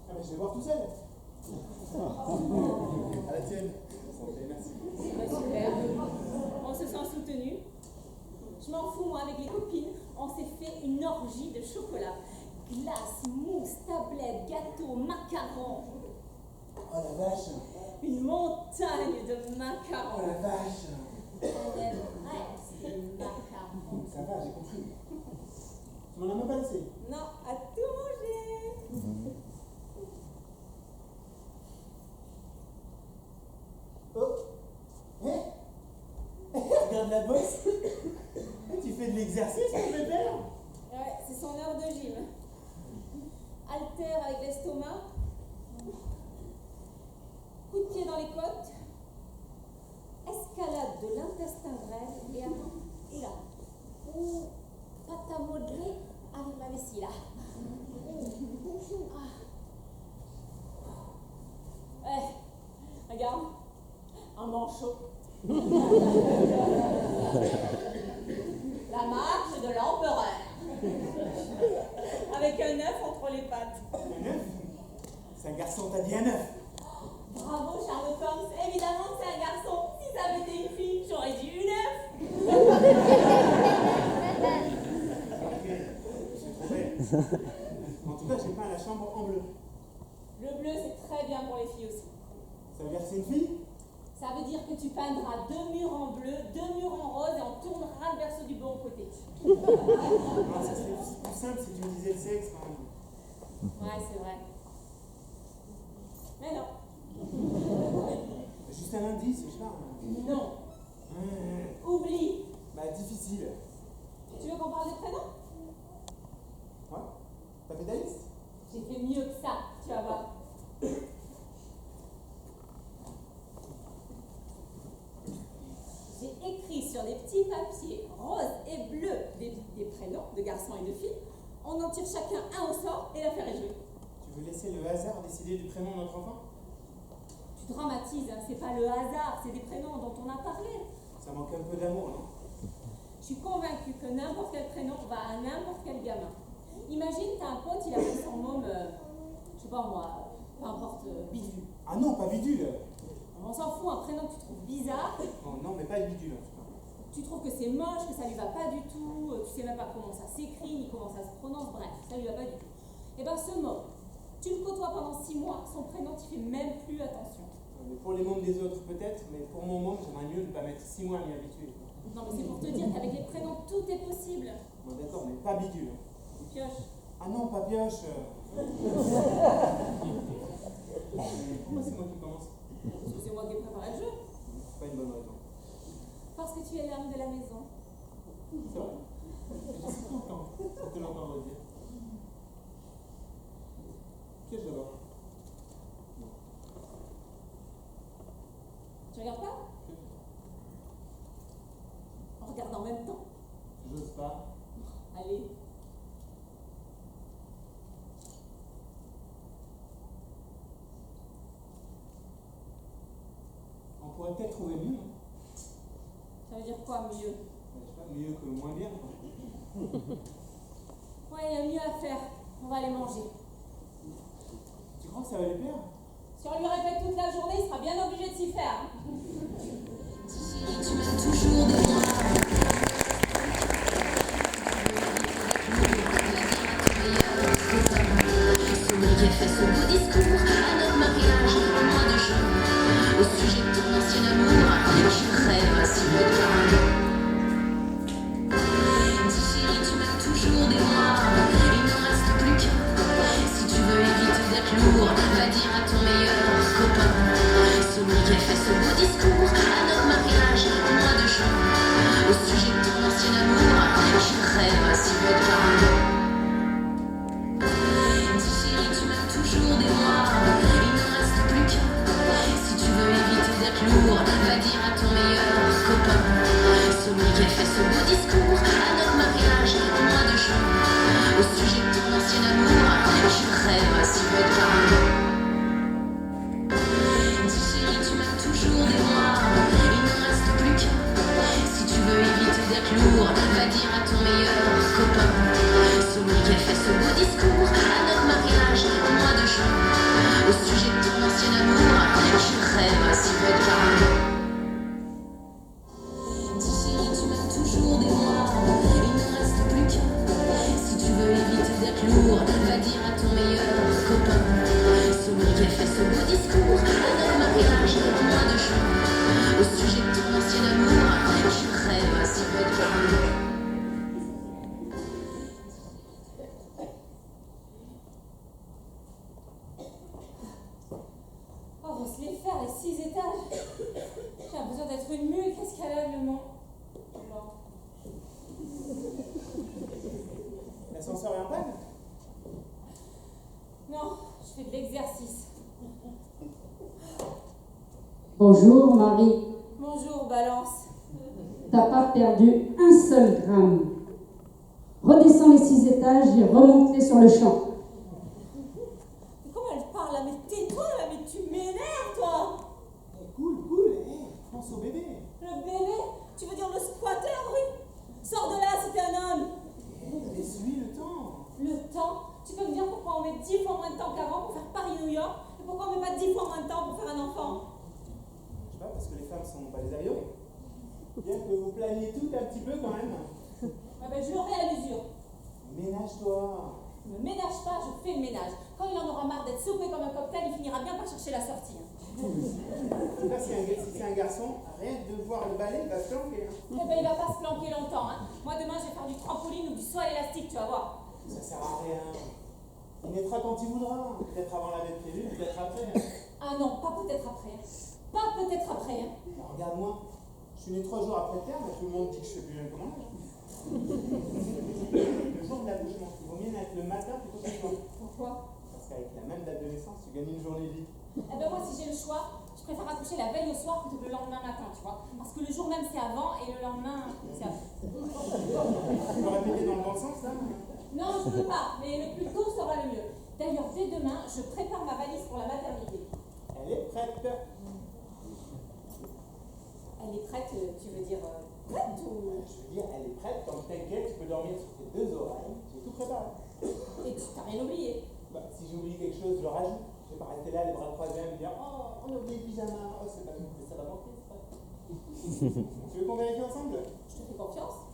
Ah bah je vais boire tout seul. À la tienne. Merci. Bah, super. On se sent soutenu. Je m'en fous, moi, avec les copines. On s'est fait une orgie de chocolat. Glace, mousse, tablette, gâteau, macarons. Oh la vache. Une montagne de macarons. Oh la vache. C'est macarons. Ça va, j'ai compris. Tu m'en as même pas laissé? Non, à tout manger. Oh. Hé. Regarde la bosse. Tu fais de l'exercice, mon pépère? Ouais, c'est son heure de gym. Halter avec l'estomac. Coup de pied dans les côtes. Escalade de l'intestin grêle et attends, et là. Ouh, pâte à modeler avec la vessie là. Regarde, un manchot. La marche de l'empereur. Avec un œuf entre les pattes. Un œuf? C'est un garçon, t'as dit un œuf? Bravo Sherlock Holmes, évidemment que c'est un garçon. Si ça avait été une fille, j'aurais dit une œuf. Ok, j'ai trouvé. En tout cas, j'ai peint la chambre en bleu. Le bleu, c'est très bien pour les filles aussi. Ça veut dire que c'est une fille? Ça veut dire que tu peindras 2 murs en bleu, 2 murs en rose et on tournera le berceau du bon côté. Non, ça serait plus simple si tu me disais le sexe quand même. Ouais, c'est vrai. Mais non. Juste un indice, je sais pas. Non. Oublie. Bah, difficile. Tu veux qu'on parle des prénoms? Ouais? T'as fait ta liste? J'ai fait mieux que ça, tu vas voir. J'ai écrit sur des petits papiers roses et bleus des prénoms de garçons et de filles. On en tire chacun un au sort et l'affaire est jouée. Tu veux laisser le hasard décider du prénom de notre enfant? Tu dramatises, hein, c'est pas le hasard, c'est des prénoms dont on a parlé. Ça manque un peu d'amour, non? Je suis convaincue que n'importe quel prénom va à n'importe quel gamin. Imagine, t'as un pote, il appelle son môme, je sais pas moi, peu importe, Bidule. Ah non, pas bidule! On s'en fout, un prénom que tu trouves bizarre, Oh non, mais pas bidule en tout cas. tu trouves que c'est moche, que ça lui va pas du tout, tu sais même pas comment ça s'écrit, ni comment ça se prononce, bref, ça lui va pas du tout. Et ben ce môme, tu le côtoies pendant 6 mois, son prénom, tu fais même plus attention. Mais pour les mômes des autres peut-être, mais pour mon môme, j'aimerais mieux ne pas mettre 6 mois à m'y habituer. Non mais c'est pour te dire qu'avec les prénoms, tout est possible. Bon d'accord, mais pas bidule. Pioche. Ah non, pas pioche. Pourquoi c'est moi qui commence? Parce que c'est moi qui ai préparé le jeu. C'est pas une bonne raison. Parce que tu es l'âme de la maison. C'est vrai. Je suis content de te l'entendre dire. Pioche d'abord. Tu regardes pas? On regarde en même temps. J'ose pas. Allez. On pourrait peut-être trouver mieux, non? Ça veut dire quoi, mieux? Je sais pas, mieux que moins bien, quoi. Ouais, il y a mieux à faire. On va les manger. Tu crois que ça va lui plaire? Si on lui répète toute la journée, il sera bien obligé de s'y faire. Tu m'as toujours des moi. Celui qui a fait ce beau discours à notre mariage au mois de juin, au sujet de ton ancien amour, je rêve si peu de paradis. Dis chérie, tu m'as toujours des moi. Il n'en reste plus qu'un. Si tu veux éviter d'être lourd, va dire à ton meilleur copain. Celui qui a fait ce beau discours à notre mariage au mois de juin, au sujet de ton ancien amour, je rêve si peu de paradis. Dis chérie, tu m'as toujours des moi. Il n'en reste plus qu'un. Si tu veux éviter d'être lourd, va dire à ton meilleur copain. Celui qui a fait ce beau discours à notre mariage au mois de juin, au sujet de ton ancien amour, je rêve si peu de paradis. Dis chérie, tu m'as toujours des moi. Il n'en reste plus qu'un. Si tu veux éviter d'être lourd, va dire à ton meilleur copain. Celui qui a fait ce beau discours à notre mariage au mois de juin, au sujet de ton ancien amour, je rêve si peu de paradis. Dis chérie, tu m'as toujours des moi. Il n'en reste plus qu'un. Si tu veux éviter d'être lourd, va dire à ton meilleur copain. Celui qui a fait ce beau discours à notre mariage au mois de juin, au sujet de ton ancien amour, je rêve si peu de paradis. Oh, on se les faire, les 6 étages. J'ai besoin d'être une mule qu'escalade le mont. L'ascenseur est en panne? Non, Bonjour, Marie. Bonjour, Balance. T'as pas perdu un seul gramme. Redescends les 6 étages et remonte-les sur le champ. Mais comment elle parle là? Mais tais-toi là, mais tu m'énerves, toi! Cool, pense au bébé. Le bébé? Tu veux dire le squatter, oui? Sors de là si t'es un homme! Laisse-lui le temps. Le temps? Tu peux me dire pourquoi on met 10 fois moins de temps qu'avant pour faire Paris-New York? Et pourquoi on met pas 10 fois moins de temps pour faire un enfant? Je sais pas, parce que les femmes sont pas des avions. Bien que vous planiez tout un petit peu quand même. Ouais, ben, je l'aurai à la mesure. Ménage-toi. Ne me ménage pas, je fais le ménage. Quand il en aura marre d'être soupé comme un cocktail, il finira bien par chercher la sortie. Là, si c'est un garçon, arrête de voir le balai, il va se planquer. Eh ben, il va pas se planquer longtemps. Hein. Moi, demain, je vais faire du trampoline ou du saut à l'élastique, tu vas voir. Ça sert à rien. Il naîtra quand il voudra. Peut-être avant la date prévue, peut-être après. Ah non, pas peut-être après. Hein. Pas peut-être après. Hein. Alors, regarde-moi. Je suis né 3 jours après le terme et tout le monde dit que je fais plus jeune que mon âge. Le jour de l'accouchement, il vaut mieux naître le matin plutôt que le soir. Pourquoi? Parce qu'avec la même date de naissance, tu gagnes une journée de vie. Eh ben, moi, si j'ai le choix, je préfère accoucher la veille au soir plutôt que le lendemain matin, tu vois. Parce que le jour même, c'est avant et le lendemain, c'est après. Tu peux répéter dans le bon sens, là? Non, je peux pas, mais le plus tôt sera le mieux. D'ailleurs, dès demain, je prépare ma valise pour la maternité. Elle est prête. Elle est prête, tu veux dire prête ou... Je veux dire, elle est prête, donc t'inquiète, tu peux dormir sur tes 2 oreilles. J'ai tout préparé. Et tu t'as rien oublié. Bah, si j'oublie quelque chose, je le rajoute. Je vais pas rester là, les bras croisés, à me dire oh, on a oublié le pyjama. Oh, c'est pas tout, mais ça va manquer, c'est pas tout. Tu veux qu'on vérifie ensemble? Je te fais confiance.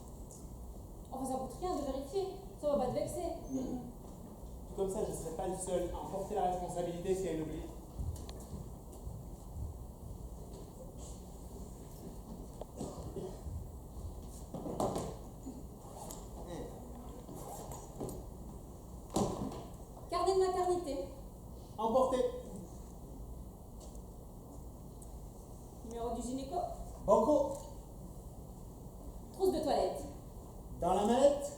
Enfin, ça coûte rien de vérifier. Ça va pas te vexer. Comme ça, je ne serai pas le seul à en porter la responsabilité si elle oublie. Carnet de maternité. Emporté. Numéro du gynéco. Banco. Trousse de toilette. Dans la mallette.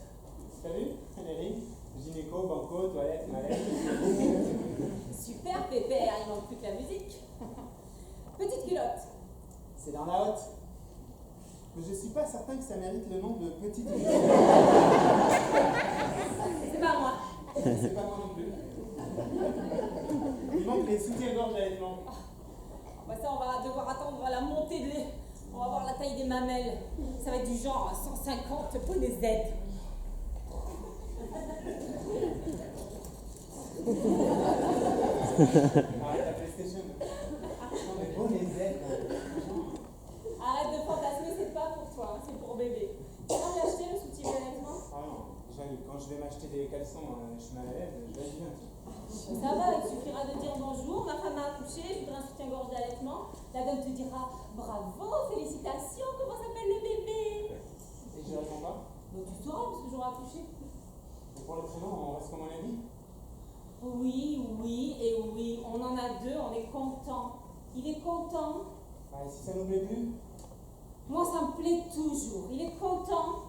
T'as vu? Les lignes. Gynéco, banco, toilette, mallette. Super pépère, il manque plus que la musique. Petite culotte. C'est dans la hotte. Mais je suis pas certain que ça mérite le nom de petite culotte. C'est pas moi. C'est pas moi non plus. Il manque les soutiens-gorge d'allaitement. Bah ça, on va devoir attendre la montée de lait. On va voir la taille des mamelles. Ça va être du genre 150 poney Z. Arrête la PlayStation. Non mais bon les aides. Arrête de fantasmer, c'est pas pour toi, hein, c'est pour bébé. Tu vas me l'acheter le soutien d'allaitement? Ah non, déjà quand je vais m'acheter des caleçons, je suis mal à l'aise, je vais être bien. Ça va, il suffira de dire bonjour, ma femme a accouché, je voudrais un soutien-gorge d'allaitement. La dame te dira bravo, félicitations, comment s'appelle le bébé? Et je réponds pas. Donc tu sauras parce que j'aurai accouché. Et pour le prénom, on reste comme on a dit. Oui, oui et oui, on en a 2, on est content. Il est content. Bah, et si ça nous plaît plus? Moi, ça me plaît toujours. Il est content.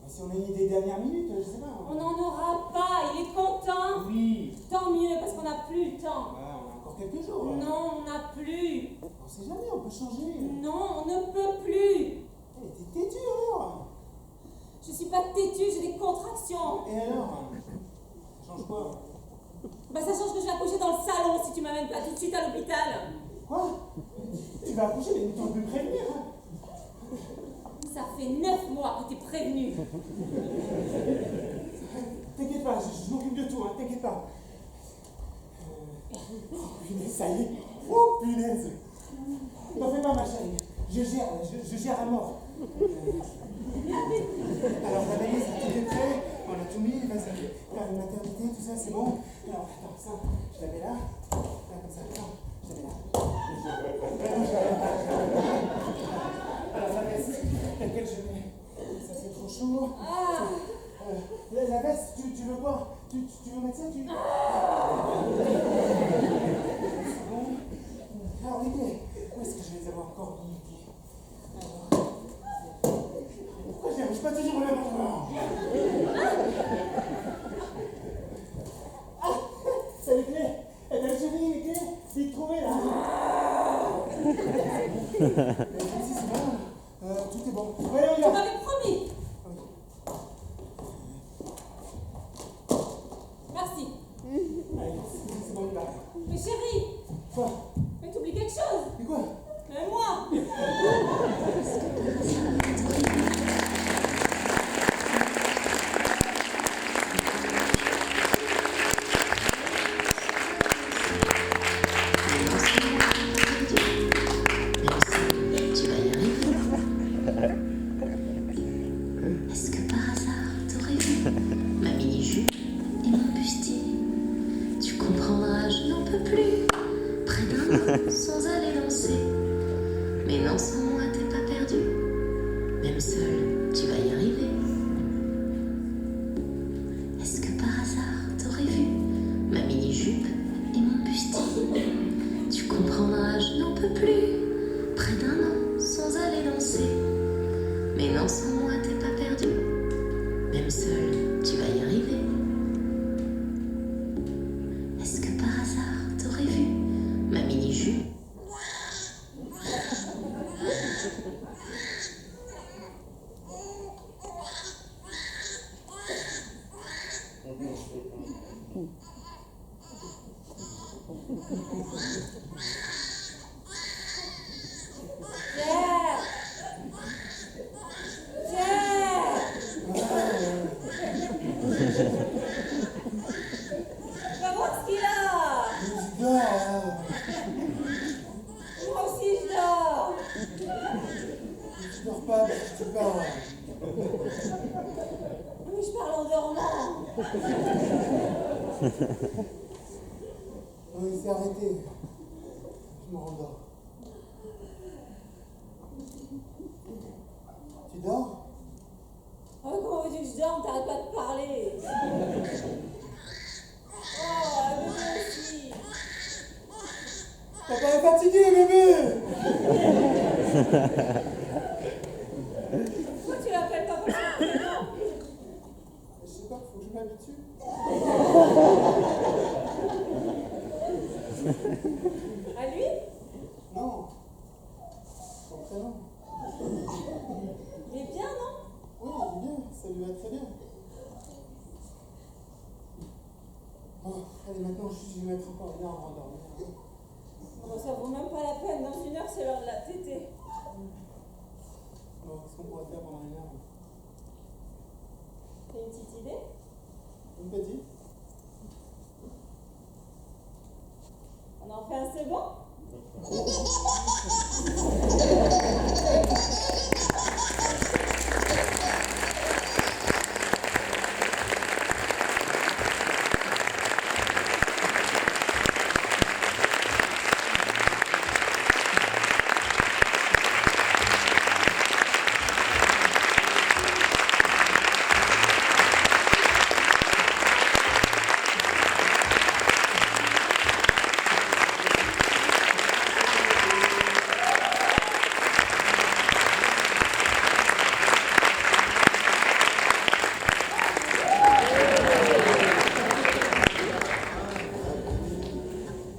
Et si on a une idée dernière minute, je sais pas. On n'en aura pas. Il est content. Oui. Tant mieux, parce qu'on n'a plus le temps. Bah, on a encore quelques jours. Non, on n'a plus. On sait jamais, on peut changer. Non, on ne peut plus. Eh, t'es têtu alors. Je suis pas têtue, j'ai des contractions. Et alors? Ça change quoi? Bah ça change que je vais accoucher dans le salon si tu m'amènes pas tout de suite à l'hôpital. Quoi? Tu vas accoucher, mais tu peux me prévenir. Ça fait 9 mois que t'es prévenue. T'inquiète pas, je m'occupe de tout, hein, t'inquiète pas. Oh punaise, ça y est. Oh punaise. T'en fais pas ma chérie. Je gère à mort. Alors la valise, tout est prêt. On a tout mis, vas-y. La maternité, tout ça, c'est bon. Alors attends, ça, je la mets là. Là, comme ça, attends, je la mets là. Alors la veste, laquelle je mets? Ça c'est trop chaud. La veste, tu veux quoi? Tu veux mettre ça? C'est bon. Alors les pieds, où est-ce que je vais les avoir encore mis les pieds? Alors. Pourquoi j'y arrive pas toujours au même endroit? Ah! C'est les clés! Eh bien, j'ai mis les clés! Vite trouvé là! Si, c'est bon. Tout est bon. Allez, on y Tu va. m'avais promis. Merci. Allez, c'est bon, on y va. Mais chérie, Quoi? mais t'oublies quelque chose. Mais quoi? Mais moi. Tu vas y arriver. Est-ce que par hasard t'aurais vu ma mini-jupe et mon bustier? Tu comprendras, je n'en peux plus. Près d'un an sans aller danser. Mais non, sans moi t'es pas perdu. Même seul, tu vas y arriver. Est-ce que par hasard t'aurais vu ma mini-jupe et mon bustier? Tu comprendras, je n'en peux plus. Près d'un an sans aller danser. Mais non, sans moi t'es pas perdu. Même seul, tu vas y arriver. Est-ce que par hasard t'aurais vu ma mini-jupe? Pierre. Pierre. Va voir ce qu'il a. Je dors. Moi aussi je dors. Tu dors pas, tu parles. Oui, je parle en dormant. Oui, c'est arrêté. Je me rendors. Tu dors? Oh, comment veux-tu que je dorme? T'arrêtes pas de parler. Oh, la bébé aussi. Papa est fatigué, bébé. Pourquoi tu l'appelles pas comme ça? Je sais pas, faut que je m'habitue. À lui? Non. Son prénom. Il est bien, non? Oui, il est bien, ça lui va très bien. Bon, allez, maintenant, je vais mettre encore une heure avant de dormir. Bon, ça vaut même pas la peine. Dans une heure, c'est l'heure de la tétée. Bon, qu'est-ce qu'on pourrait faire pendant une heure? T'as une petite idée? Une petite? On en fait un second?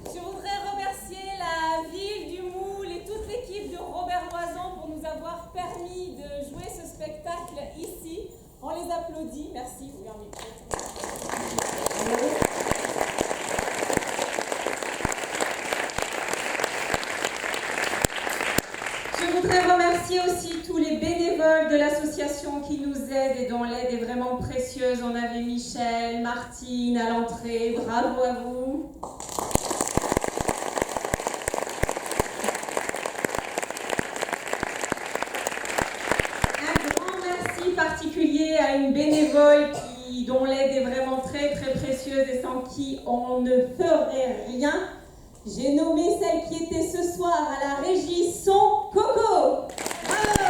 Je voudrais remercier la ville du Moule et toute l'équipe de Robert Loison pour nous avoir permis de jouer ce spectacle ici. On les applaudit. Merci. Oui, on est... Je voudrais remercier aussi tous les bénévoles de l'association qui nous aident et dont l'aide est vraiment précieuse. On avait Michel, Martine à l'entrée. Bravo à vous. Un grand merci particulier à une bénévole dont l'aide est vraiment très très précieuse et sans qui on ne ferait rien. J'ai nommé celle qui était ce soir à la régie son Coco. Bravo.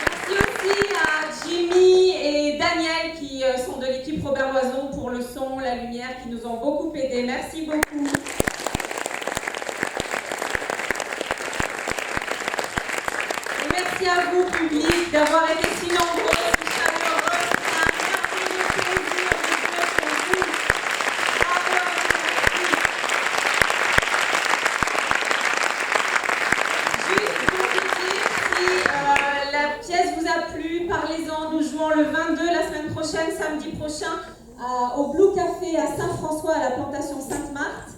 Merci aussi à Jimmy et Daniel qui sont de l'équipe Robert Loison pour le son, la lumière, qui nous ont beaucoup aidés. Merci beaucoup. Et merci à vous, public, d'avoir été si nombreux, si chaleureux. Un merveilleux parlez-en. Nous jouons le 22 la semaine prochaine, samedi prochain, au Blue Café à Saint-François, à la plantation Sainte-Marthe.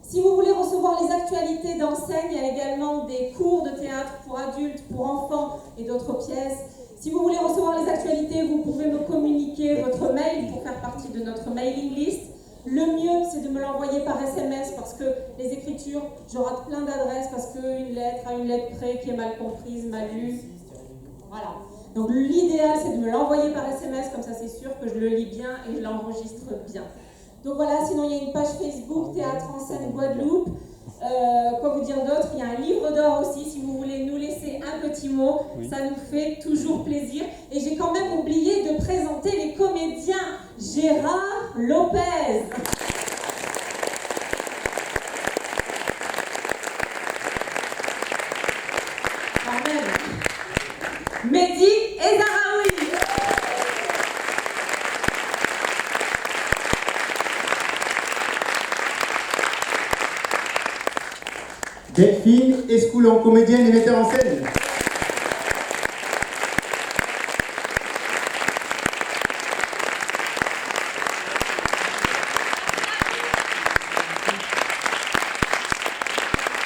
Si vous voulez recevoir les actualités d'enseigne, il y a également des cours de théâtre pour adultes, pour enfants et d'autres pièces. Si vous voulez recevoir les actualités, vous pouvez me communiquer votre mail pour faire partie de notre mailing list. Le mieux, c'est de me l'envoyer par SMS parce que les écritures, je rate plein d'adresses parce qu'une lettre à une lettre près qui est mal comprise, mal lue. Voilà. Donc l'idéal, c'est de me l'envoyer par SMS, comme ça c'est sûr que je le lis bien et je l'enregistre bien. Donc voilà, sinon il y a une page Facebook, Théâtre en scène Guadeloupe. Quoi vous dire d'autre? Il y a un livre d'or aussi, si vous voulez nous laisser un petit mot, ça nous fait toujours plaisir. Et j'ai quand même oublié de présenter les comédiens. Gérard Lopez. Quand même. Mehdi et Zahraoui. Delphine Escoulon, comédienne et metteur en scène.